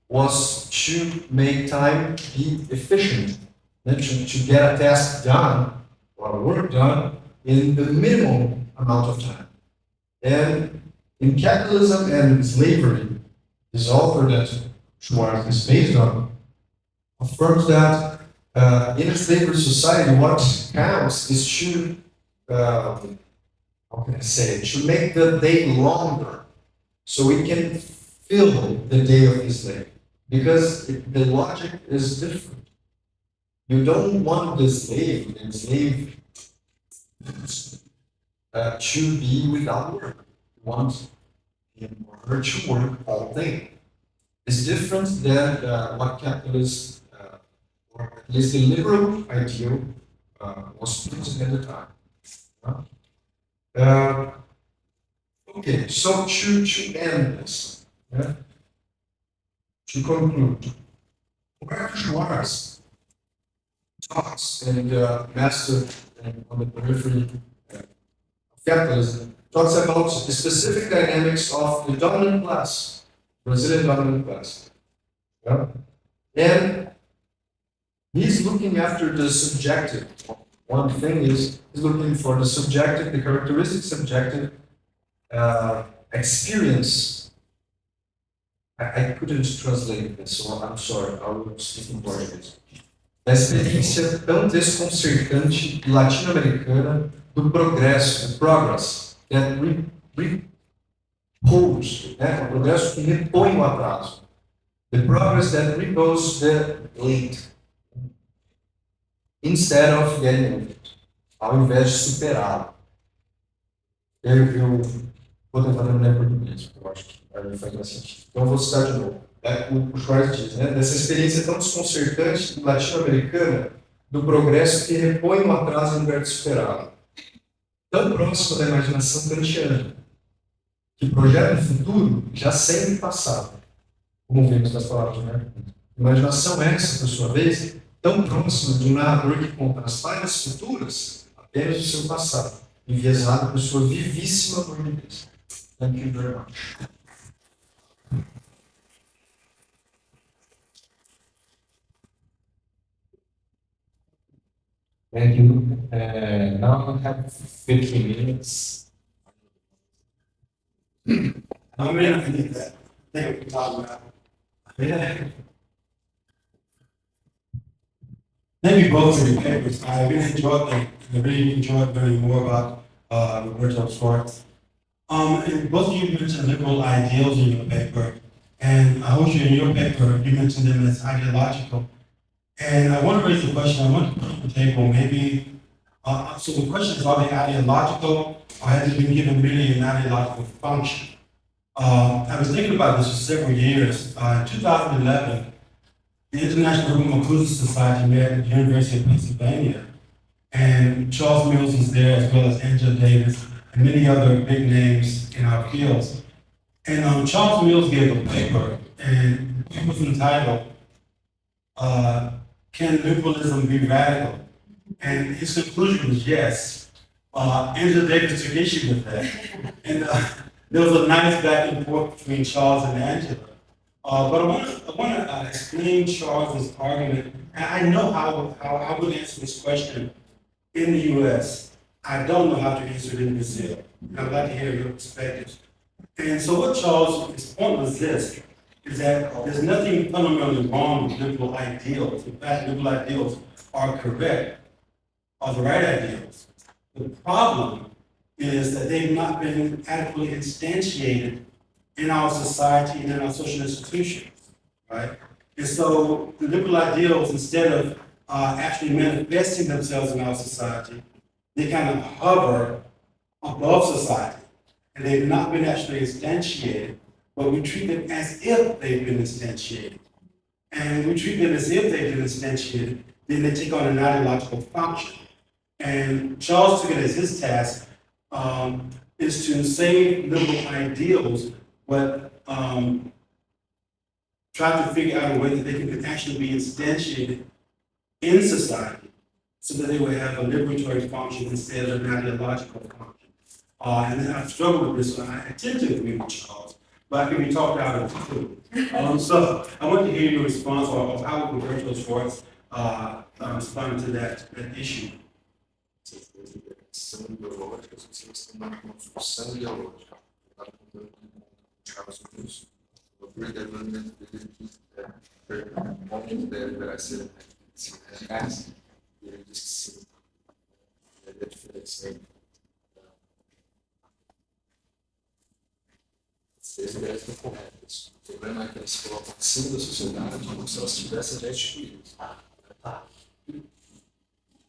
was to make time be efficient, to get a task done or work done in the minimum amount of time. And in Capitalism and Slavery, this author that Schwarz is based on affirms that in a slavery society, what counts is to, how can I say it, to make the day longer so we can fill the day of the slave. Because the logic is different. You don't want the slave, the enslaved, to be without work. You want him or her to work all day. It's different than what capitalists, or at least the liberal ideal, was presented at the time. Okay, so to end this, to conclude, Roberto Schwarz talks and Master on the Periphery of Capitalism talks about the specific dynamics of the dominant class, Brazilian dominant class. Yeah? And he's looking after the subjective. One thing is, he's looking for the subjective, the characteristic subjective experience I couldn't translate this, so I'm sorry, I will speak in Portuguese. A experiência tão desconcertante latino-americana do progresso, the progress, that repose, né? O progresso que repõe o atraso. The progress that repose the late, instead of getting over it, ao invés de superá-lo. Eu vou tentar terminar em português, porque eu acho que aí faz mais sentido. Então eu vou citar de novo. O Schwartz diz, né? Dessa experiência tão desconcertante latino-americana do progresso que repõe o atraso ao invés de superá-lo. Tão próximo da imaginação kantiana, que projeta o futuro já sendo passado. Como vimos nas palavras, né? Imaginação essa, por sua vez, tão próxima de um narrador que conta as falhas futuras apenas do seu passado, enviesado por sua vivíssima morbidez. Thank you very much. Thank you. Now we have 15 minutes. I'm in I think that. Thank you for talking about. Thank you both for your papers. I really enjoyed learning more about Roberto Schwartz. And both of you mentioned liberal ideals in your paper, and I hope in your paper you mentioned them as ideological. And I want to raise the question, I want to put on the table, maybe, so the question is, are they ideological, or has it been given really an ideological function? I was thinking about this for several years. In 2011, the International Room Acoustic Society met at the University of Pennsylvania, and Charles Mills was there, as well as Angela Davis, and many other big names in our fields. And Charles Mills gave a paper, and it was entitled, Can Liberalism Be Radical? And his conclusion was yes. Angela Davis took issue with that. And there was a nice back and forth between Charles and Angela. But I want to explain Charles's argument. And I know how I would answer this question in the U.S. I don't know how to answer it in Brazil. And I'd like to hear your perspectives. And so what Charles' point was this, is that there's nothing fundamentally wrong with liberal ideals. In fact, liberal ideals are correct, are the right ideals. The problem is that they've not been adequately instantiated in our society and in our social institutions, right? And so the liberal ideals, instead of actually manifesting themselves in our society, they kind of hover above society. And they've not been actually instantiated, but we treat them as if they've been instantiated. And we treat them as if they've been instantiated, then they take on an ideological function. And Charles took it as his task is to save liberal ideals, but try to figure out a way that they can actually be instantiated in society so that they will have a liberatory function instead of an ideological function. And then I've struggled with this one. I tend to agree with Charles, but I can be talked out of it too. So I want to hear your response of how Roberto Schwartz responded to that issue. São ideológicas, vocês têm uma construção ideológica. Charles Mills, o pre-development onde deverá ser reais, e ele diz que sim. Ele é diferente. As ideias estão corretas. O problema é que elas se colocam acima da sociedade como se elas estivessem já instituídas.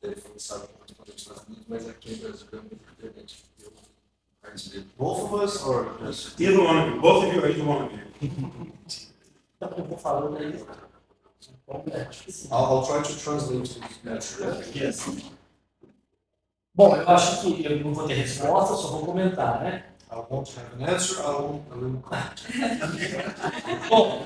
Ele foi sabe muito nos Estados Unidos, mas aqui no Brasil é muito diferente. Both of us or just Either one of you, both of you or either one of you. Então, eu vou falando aí. I'll try to translate it. Yes. Bom, eu acho que eu não vou ter resposta, só vou comentar, né? I won't have an answer, I will Bom,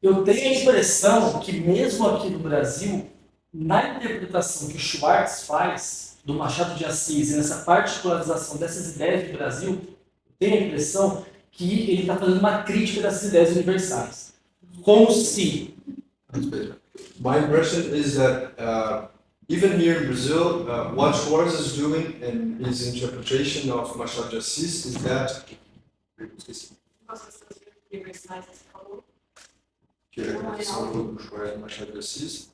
eu tenho a impressão que mesmo aqui no Brasil, na interpretação que o Schwartz faz do Machado de Assis e nessa particularização dessas ideias do Brasil, eu tenho a impressão que ele está fazendo uma crítica dessas ideias universais. Como se... My impression is that even here in Brazil, what Schwartz is doing in his interpretation of Machado de Assis is that com as questões universais que você falou. Que é a questão do Schwarz Machado de Assis.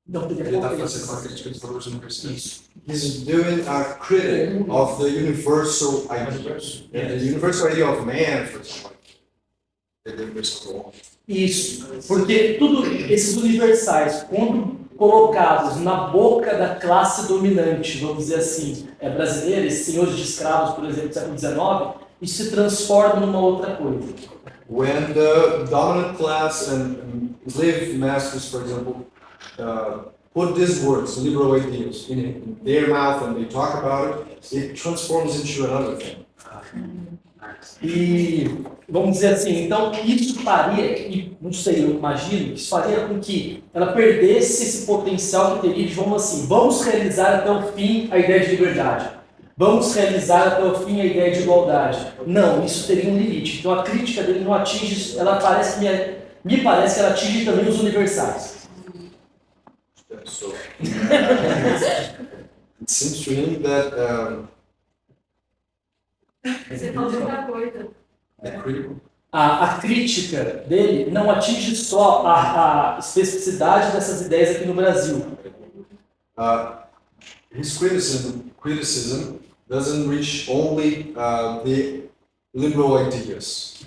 Não poderia Ele está fazer fazendo uma crítica dos valores universais. isso. He's doing a critic of the universal ideas. The universal idea of man, for example. The universal law. Isso, porque tudo esses universais, quando colocados na boca da classe dominante, vamos dizer assim, brasileira, esses senhores de escravos, por exemplo, do século XIX, isso se transforma numa outra coisa. When the dominant class and slave masters, for example, put these words, liberal ideas, in their mouth and they talk about it, it transforms into another thing. E vamos dizer assim, então isso faria, e não sei, eu imagino, isso faria com que ela perdesse esse potencial que teria de, vamos assim, vamos realizar até o fim a ideia de liberdade. Vamos realizar até o fim a ideia de igualdade. Não, isso teria um limite. Então a crítica dele não atinge, ela parece, me parece que ela atinge também os universais. So, it seems to him that Você falou de outra coisa. the critical A crítica dele não atinge só a especificidade dessas ideias aqui no Brasil. his criticism doesn't reach only the liberal ideas.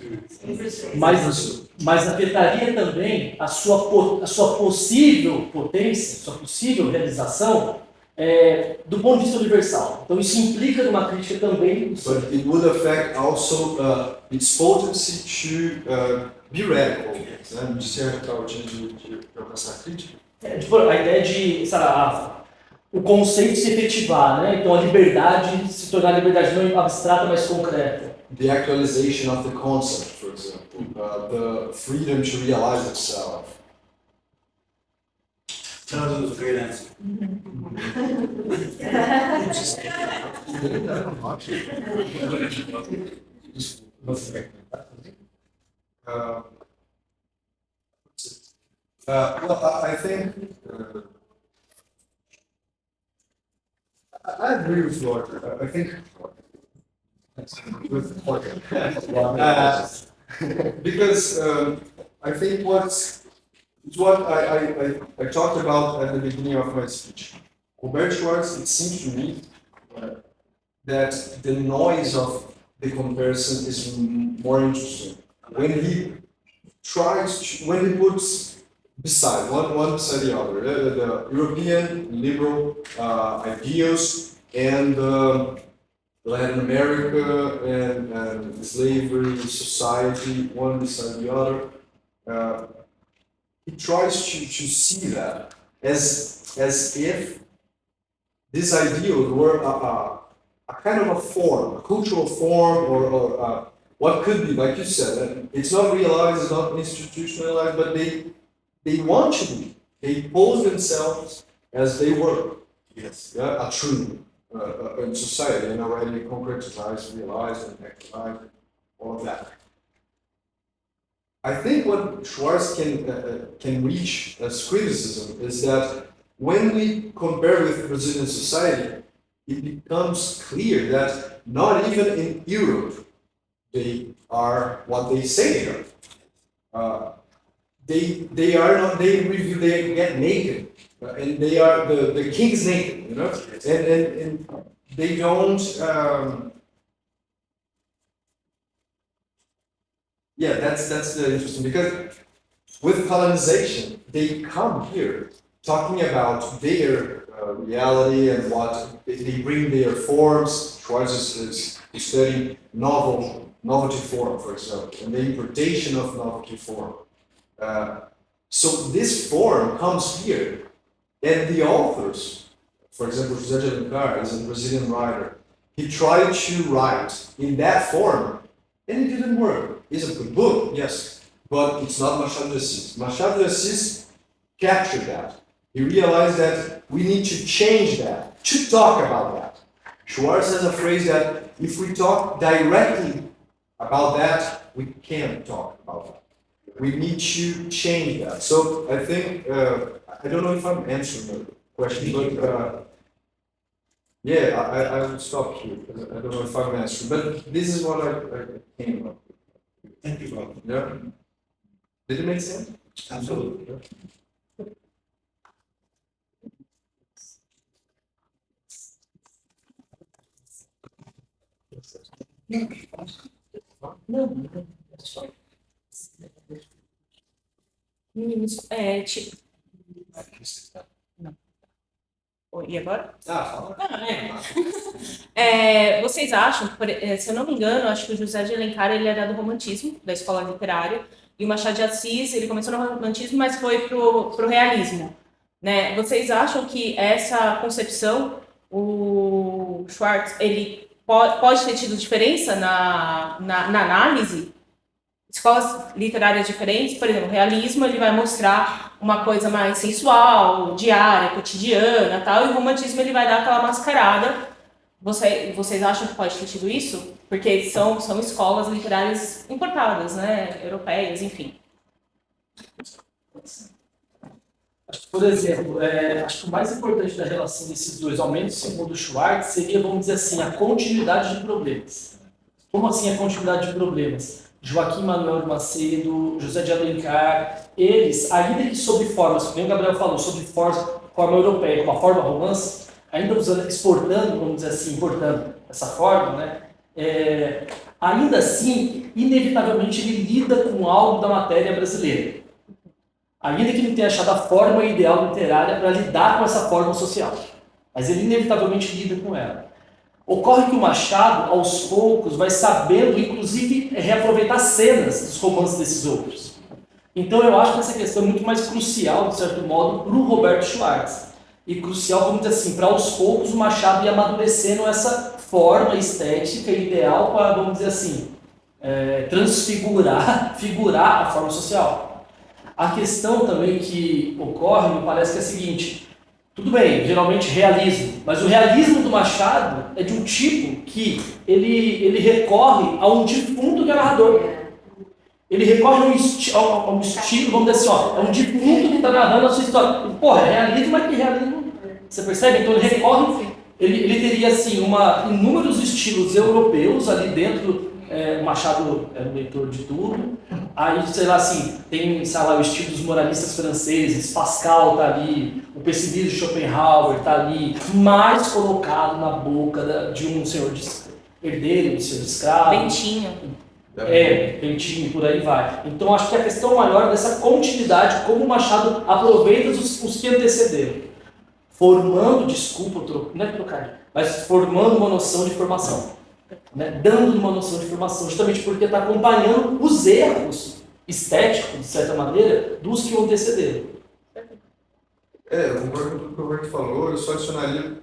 Mas afetaria também a sua possível potência, sua possível realização do ponto de vista universal. Então isso implica numa crítica também. But it would affect also its potency to be radical. Né? De ser radical, de alcançar a crítica. A ideia de, o conceito se efetivar, né? Então a liberdade se tornar liberdade não abstrata, mas concreta. The actualization of the concept, for example, the freedom to realize itself. That was a great answer. Well, I think I agree with Roger. I think with Roger. Because I think it's what I talked about at the beginning of my speech. Robert Schwarz, it seems to me that the noise of the comparison is more interesting. When he puts beside one beside the other, the European liberal ideals and Latin America and slavery society, one beside the other. He tries to see that as if these ideals were a kind of a form, a cultural form, or what could be, like you said, it's not realized, it's not institutionalized, but they want to be. They pose themselves as they were. Yes. Yeah, a truth in society and already concretized, realized, and actualized, all of that. I think what Schwarz can reach as criticism is that when we compare with Brazilian society, it becomes clear that not even in Europe they are what they say they are. They are not. They get naked, and they are the king's naked, you know, and they don't. Yeah, that's the interesting, because with colonization they come here talking about their reality and what they bring their forms. Schwarz is studying novelty form, for example, and the importation of novelty form. So this form comes here, and the authors, for example, José de Alencar is a Brazilian writer. He tried to write in that form, and it didn't work. It's a good book, yes, but it's not Machado de Assis. Machado de Assis captured that. He realized that we need to change that, to talk about that. Schwarz has a phrase that if we talk directly about that, we can't talk about that. We need to change that. So I think, I don't know if I'm answering the question, but yeah, I will stop here, because I don't know if I'm answering, but this is what I came up with. Thank you, Rob. Yeah. Did it make sense? Absolutely. Meninos, não. Oi, e agora? Ah, fala. Vocês acham, se eu não me engano, acho que o José de Alencar ele era do romantismo, da escola literária, e o Machado de Assis ele começou no romantismo, mas foi pro realismo, né? Vocês acham que essa concepção, o Schwartz, ele pode ter tido diferença na análise? Escolas literárias diferentes, por exemplo, o realismo ele vai mostrar uma coisa mais sensual, diária, cotidiana, tal, e o romantismo ele vai dar aquela mascarada. Vocês acham que pode ter tido isso? Porque são escolas literárias importadas, né, europeias, enfim. Acho que, por exemplo, acho que o mais importante da relação desses dois, ao menos segundo o Schwartz, seria, vamos dizer assim, a continuidade de problemas. Como assim a continuidade de problemas? Joaquim Manuel de Macedo, José de Alencar, eles, ainda que sob formas, como o Gabriel falou, sob forma europeia, com a forma romance, ainda exportando, vamos dizer assim, importando essa forma, né? Ainda assim, inevitavelmente, ele lida com algo da matéria brasileira. Ainda que não tenha achado a forma ideal literária para lidar com essa forma social. Mas ele inevitavelmente lida com ela. Ocorre que o Machado, aos poucos, vai sabendo, inclusive, reaproveitar cenas dos romances desses outros. Então, eu acho que essa questão é muito mais crucial, de certo modo, para o Roberto Schwartz. E crucial, vamos dizer assim, para aos poucos o Machado ir amadurecendo essa forma estética ideal para, vamos dizer assim, figurar a forma social. A questão também que ocorre, me parece que é a seguinte: tudo bem, geralmente realismo, mas o realismo do Machado é de um tipo que ele recorre a um defunto que é narrador. Ele recorre a um estilo, vamos dizer assim, é um defunto que está narrando a sua história. Porra, é realismo, mas que realismo? Você percebe? Então ele recorre, ele teria assim, inúmeros estilos europeus ali dentro. O Machado é um leitor de tudo. Aí, sei lá, assim, tem, sei lá, o estilo dos moralistas franceses, Pascal tá ali, o pessimismo de Schopenhauer tá ali, mais colocado na boca de um senhor herdeiro, de senhor de escravo. Bentinho. Bentinho, por aí vai. Então, acho que a questão maior é dessa continuidade, como o Machado aproveita os que antecederam, formando, não é trocar, mas formando uma noção de formação. Né, dando uma noção de formação, justamente porque está acompanhando os erros estéticos, de certa maneira, dos que o antecederam. O que o Roberto falou, eu só adicionaria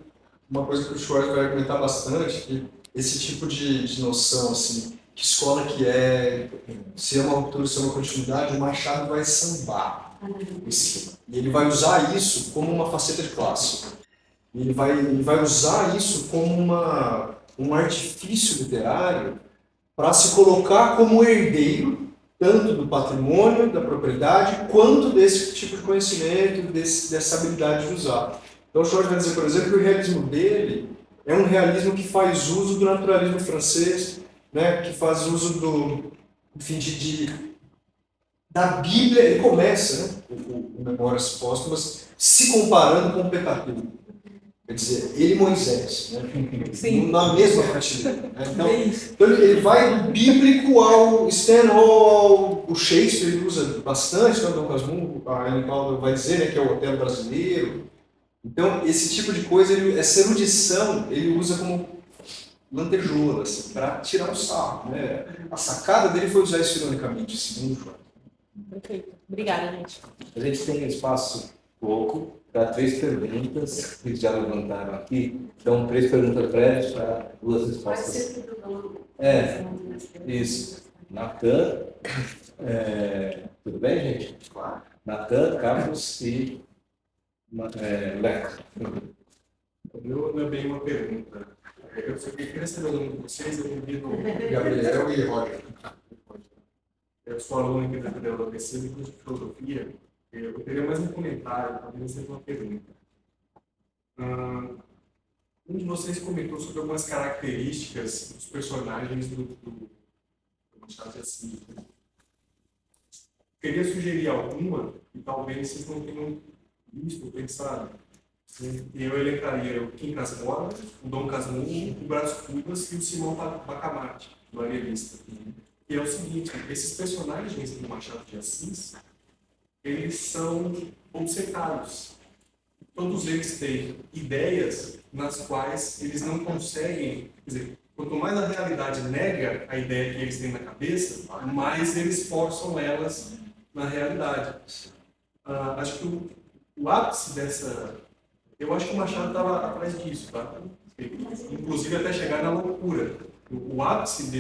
uma coisa que o Schwartz vai argumentar bastante, que esse tipo de noção, assim, que escola que é, se é uma ruptura, se é uma continuidade, o Machado vai sambar em cima. E ele vai usar isso como uma faceta de classe. E ele vai usar isso como um artifício literário para se colocar como herdeiro tanto do patrimônio, da propriedade, quanto desse tipo de conhecimento, dessa habilidade de usar. Então, o Schwartz vai dizer, por exemplo, que o realismo dele é um realismo que faz uso do naturalismo francês, né, que faz uso da Bíblia. Ele começa, né, o Memórias Póstumas se comparando com o Pentateuco. Quer dizer, ele e Moisés, né? Na mesma prateleira. Né? Então ele vai do bíblico ao Stendhal, o Shakespeare ele usa bastante, né? O Dom Casmurro, a Ellen Paulo vai dizer, né, que é o Otelo brasileiro. Então, esse tipo de coisa, essa erudição, ele usa como lantejoula, assim, para tirar o sarro. Né? A sacada dele foi usar isso ironicamente, segundo o João. Perfeito. Obrigada, gente. A gente tem espaço pouco para 3 perguntas que já levantaram aqui. Então, 3 perguntas breves para 2 respostas. Isso. Natan, tudo bem, gente? Claro. Natan, Carlos e Leco. Não é bem uma pergunta. Eu queria saber o nome de vocês, eu vi no Gabriel e Roger. Eu sou aluno aqui da Federal da UFC, de curso de filosofia. Eu teria mais um comentário, talvez seja uma pergunta. Um de vocês comentou sobre algumas características dos personagens do Machado de Assis. Né? Queria sugerir alguma que talvez vocês não tenham visto, pensado. Eu elencaria o Kim Casmora, o Dom Casmurro, o Brás Cubas e o Simão Bacamarte, do Arielista. E é o seguinte, esses personagens do Machado de Assis, eles são obcecados. Todos eles têm ideias nas quais eles não conseguem, quer dizer, quanto mais a realidade nega a ideia que eles têm na cabeça, mais eles forçam elas na realidade. Acho que o ápice dessa... Eu acho que o Machado estava atrás disso, tá? Inclusive até chegar na loucura. O ápice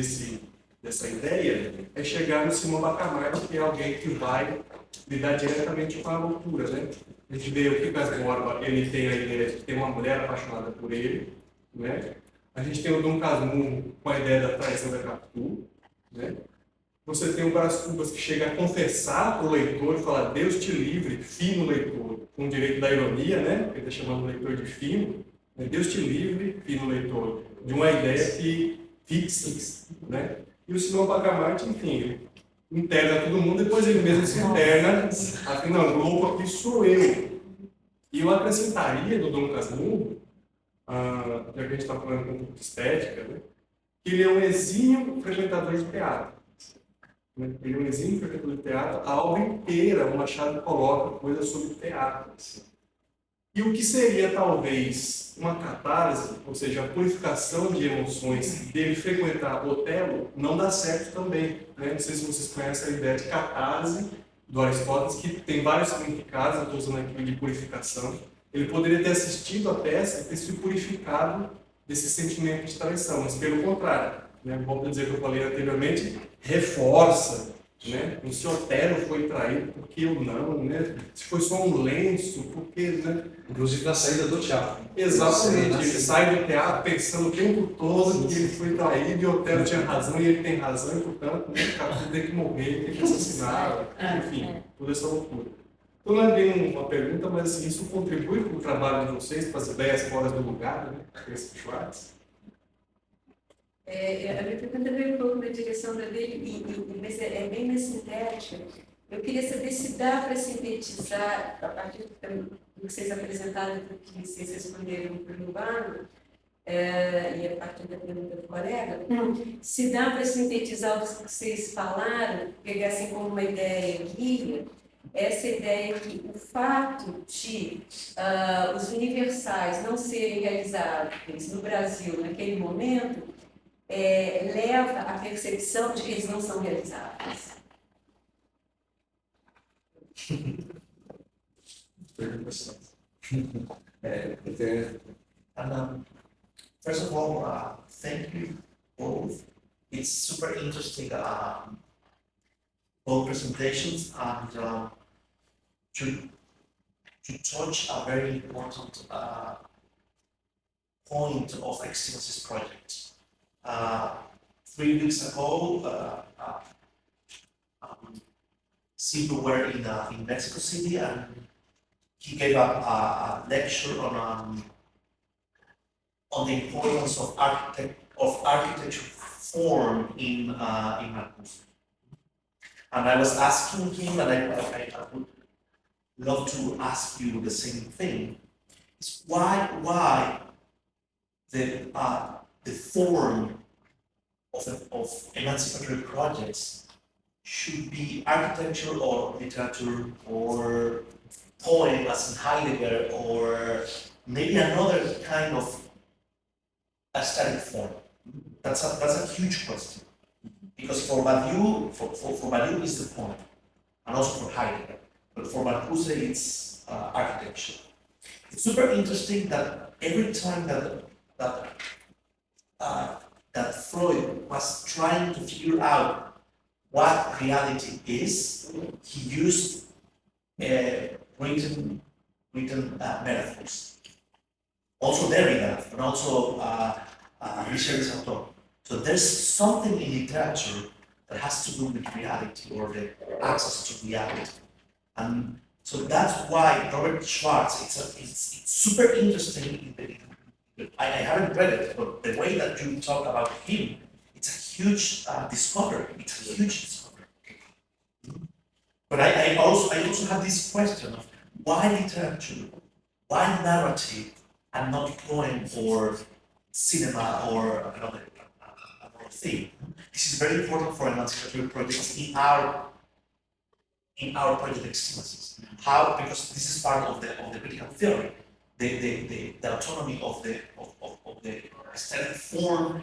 dessa ideia é chegar no Simão Bacamarte, que é alguém que vai lidar diretamente com a loucura, né? A gente vê o Quincas Borba, ele tem a ideia de ter uma mulher apaixonada por ele, né? A gente tem o Dom Casmurro com a ideia da traição da Capitu, né? Você tem o Brás Cubas que chega a confessar para o leitor e falar Deus te livre, fino leitor, com o direito da ironia, né? Ele está chamando o leitor de fino, né? Deus te livre, fino leitor, de uma ideia que fixa, né? E o Simão Bacamarte, enfim, ele interna todo mundo, depois ele mesmo se interna, afinal, o louco aqui sou eu. E eu acrescentaria do Dom Casmurro, já que a gente está falando um pouco de estética, né? Que ele é um exímio frequentador de teatro. Ele é um exímio frequentador de teatro, a obra inteira o Machado coloca coisas sobre teatro. Assim. E o que seria talvez uma catarse, ou seja, a purificação de emoções dele frequentar Otelo, não dá certo também. Né? Não sei se vocês conhecem a ideia de catarse do Aristóteles, que tem vários significados, eu estou usando aqui de purificação. Ele poderia ter assistido a peça e ter se purificado desse sentimento de traição, mas pelo contrário, né? Volto a dizer que eu falei anteriormente, reforça, né? Se Otelo foi traído, por que eu não, né? Se foi só um lenço, por que, né? Inclusive na saída do teatro. Exatamente, ele sai do teatro pensando o tempo todo que ele foi traído e Otelo tinha razão e ele tem razão e, portanto, né, o cara tem que morrer, tem que assassinar, enfim, toda essa loucura. Então, não é bem uma pergunta, mas assim, isso contribui para o trabalho de vocês, para as ideias fora do lugar, né? Esse Schwartz. A minha pergunta veio um pouco na direção da dele, mas é bem na sintética. Eu queria saber se dá para sintetizar, a partir do que vocês apresentaram, do que vocês responderam para o Urbano, e a partir da pergunta do colega, se dá para sintetizar o que vocês falaram, pegar assim como uma ideia guia, essa ideia que o fato de os universais não serem realizados no Brasil naquele momento leva à percepção de que eles não são realizáveis. First of all, thank you both. It's super interesting, both presentations, and to touch a very important point of Extimus' project. 3 weeks ago, Silvio were in Mexico City, and he gave a lecture on the importance of architecture form in Marcuse. And I was asking him, and I would love to ask you the same thing: is why the form of emancipatory projects should be architecture or literature or poem as in Heidegger, or maybe another kind of aesthetic form. That's a huge question, because for Badiou, for Badiou is the poem, and also for Heidegger, but for Marcuse it's architecture. It's super interesting that every time that Freud was trying to figure out what reality is, he used written metaphors. Also Derrida, and also Michel de Santoro. So there's something in literature that has to do with reality, or the access to reality. And so that's why Robert Schwartz, it's super interesting. I haven't read it, but the way that you talk about him, it's a huge discovery. It's a huge discovery. But I also have this question of why literature, why narrative, and not poem or cinema or another thing. This is very important for emancipatory projects in our project excellences. How? Because this is part of the critical theory, the autonomy of the aesthetic form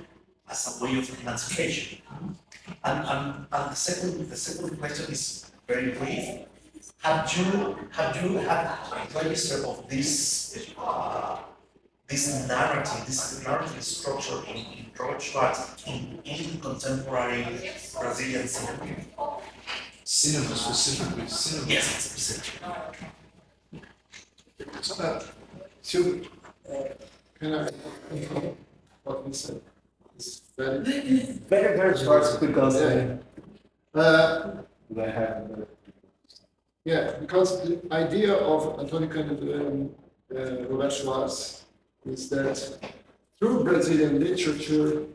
as a way of emancipation. And the second question is very brief. Have you had a register of this narrative structure in Robert Schwartz in contemporary Brazilian cinema? Cinema specifically, cinema. Yes, specific. So, can I, what we said? It's very short because Yeah. I have. Yeah, because the idea of Antônio Cândido and Robert Schwartz is that through Brazilian literature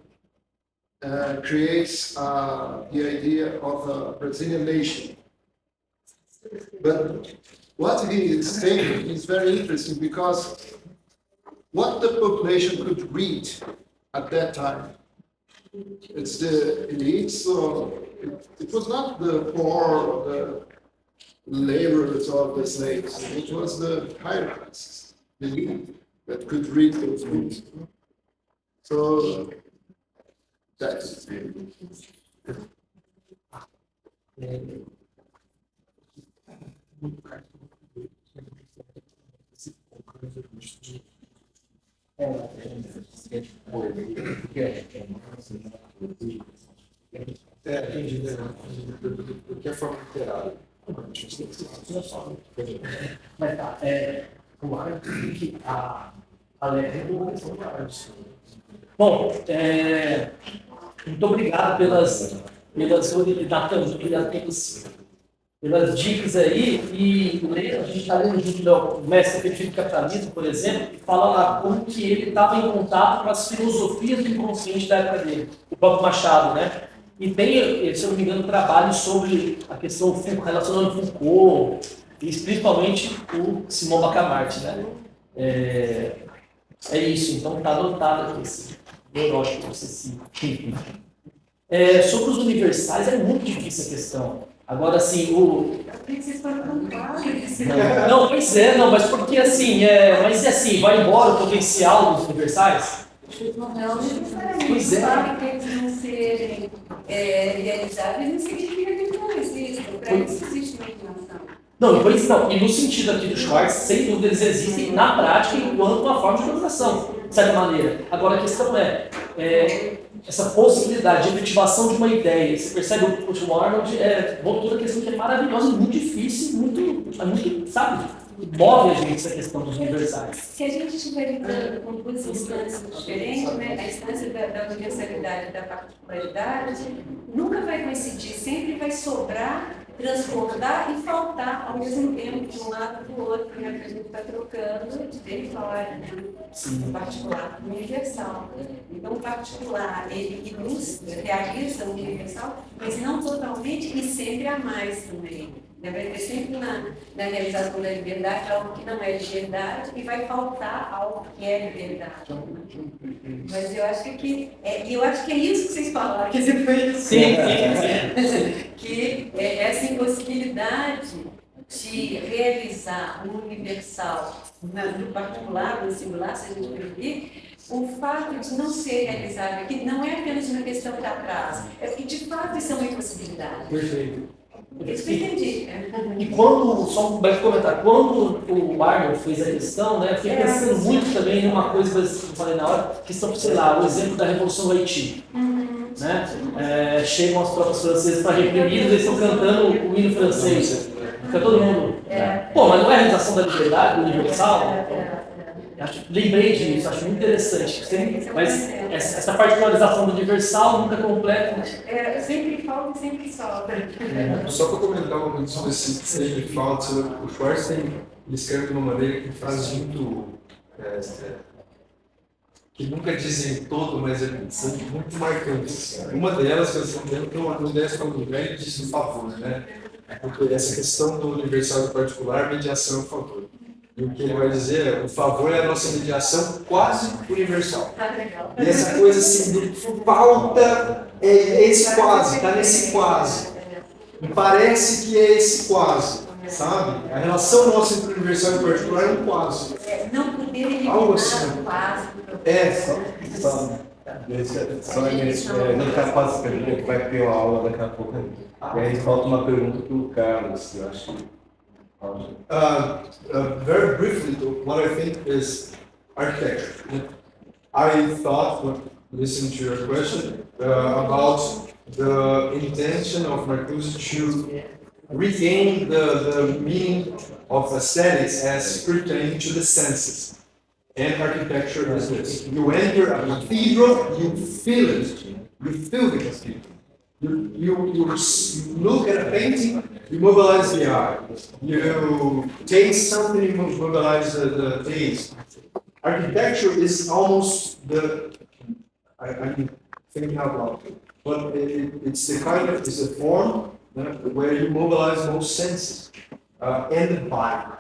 creates the idea of a Brazilian nation. But what he is saying is very interesting because what the population could read at that time, it's the elites, so it was not the poor, the laborers or the slaves, it was the higher classes, the elite that could read those books. So that's O que é forma literária? Mas tá, claro que a lei é regulação da arte. Bom, muito obrigado pelas dicas aí. E a gente está lendo junto do mestre Perfil do Capitalismo, por exemplo, e fala lá como que ele estava em contato com as filosofias do inconsciente da época dele, o próprio Machado, né? E tem, se eu não me engano, trabalho sobre a questão relacionando Foucault, e principalmente o Simão Bacamarte, né? É isso, então está anotado aqui esse neurótico obsessivo. Sobre os universais é muito difícil a questão. Agora, assim, Não, pois é, não, mas porque assim, mas assim, vai embora o potencial dos universais? Não necessariamente. Pois é. O fato de eles não serem realizáveis não significa que eles não existem. Para isso existe uma inclinação. Não, pois não. E no sentido aqui do Schwartz, sem dúvida, eles existem na prática enquanto uma forma de organização, de certa maneira. Agora a questão essa possibilidade de efetivação de uma ideia. Você percebe o Arnold voltou a questão que é maravilhosa e muito difícil, muito, sabe? Move a gente essa questão dos universais. Se a gente estiver lidando com duas instâncias diferentes, né, a instância da universalidade e da particularidade nunca vai coincidir, sempre vai sobrar, transbordar e faltar ao mesmo tempo de um lado do outro, né, que a gente está trocando de território, né, o particular o universal. Então, o particular, ele ilustra, realiza o universal, mas não totalmente e sempre a mais também. Vai ter sempre na realização da liberdade algo que não é liberdade e vai faltar algo que é liberdade. Mas eu acho que é isso que vocês falaram, que foi isso. Sim. Que essa impossibilidade de realizar um universal no particular, no singular, se a gente preferir, o fato de não ser realizável aqui não é apenas uma questão de atraso, é porque de fato isso é uma impossibilidade. Perfeito. Isso que eu entendi. E só um breve comentário, quando o Arnold fez a questão, né, eu fiquei pensando muito também em uma coisa que eu falei na hora, questão, sei lá, o exemplo da Revolução do Haiti. Né? Chegam as tropas francesas para reprimir, eles estão cantando o hino francês. Fica todo mundo. Pô, mas não é a realização da liberdade, do universal? Lembrei disso, acho muito interessante. Mas essa particularização do universal nunca é completa. Sempre falta e sempre sobra. Só para comentar uma coisa sobre esse sempre falta, o Schwartz ele escreve de uma maneira que faz muito que nunca dizem todo, mas são muito marcantes. Uma delas, que eu estou vendo, tem uma ideia quando velho diz o favor, né? Porque essa questão do universal e do particular, mediação é o favor. E o que ele vai dizer é, o favor é a nossa mediação quase universal. E essa coisa assim, do falta é esse quase, está nesse quase. E parece que é esse quase, sabe? A relação nossa entre o universal e o particular é um quase. Não poder eliminar Algo assim. o quase. No capaz que vai ter uma aula daqui a pouco. E aí falta uma pergunta para o Carlos, eu acho que. Very briefly, what I think is architecture. I thought, when listening to your question, about the intention of Marcuse to regain the meaning of aesthetics as pertaining to the senses. And architecture is this. You enter a cathedral, you feel it. You feel the cathedral. You look at a painting, you mobilize the eye. You taste something, you mobilize the taste. Architecture is almost I'm thinking out loud, but it's the kind of, it's a form where you mobilize most senses and the body.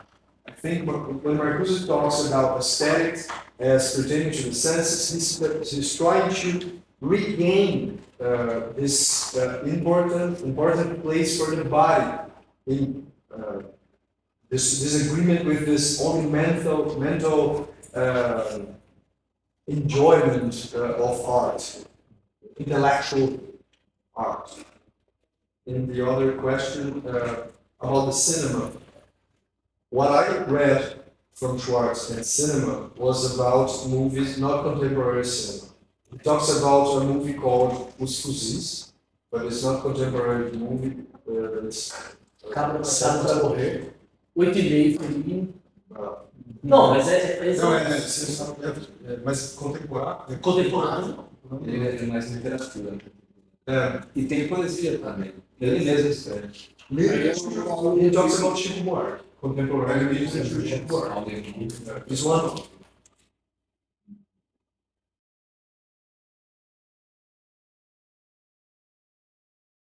I think when Marcuse talks about aesthetics as pertaining to the senses, he's trying to regain this important place for the body in this agreement with this only mental enjoyment of art, intellectual art. In the other question about the cinema, what I read from Schwartz and cinema was about movies, not contemporary cinema. He talks about a movie called Os Fuzis, but it's not contemporary movie. It's Cabra Passada para Morrer. 8,5 filhinho. Não, mas mas contemporâneo. Contemporâneo. Ele é mais literatura. E tem poesia também. Ele mesmo escreve. He talks about Chico Buarque, contemporary music, Chico Buarque. Is one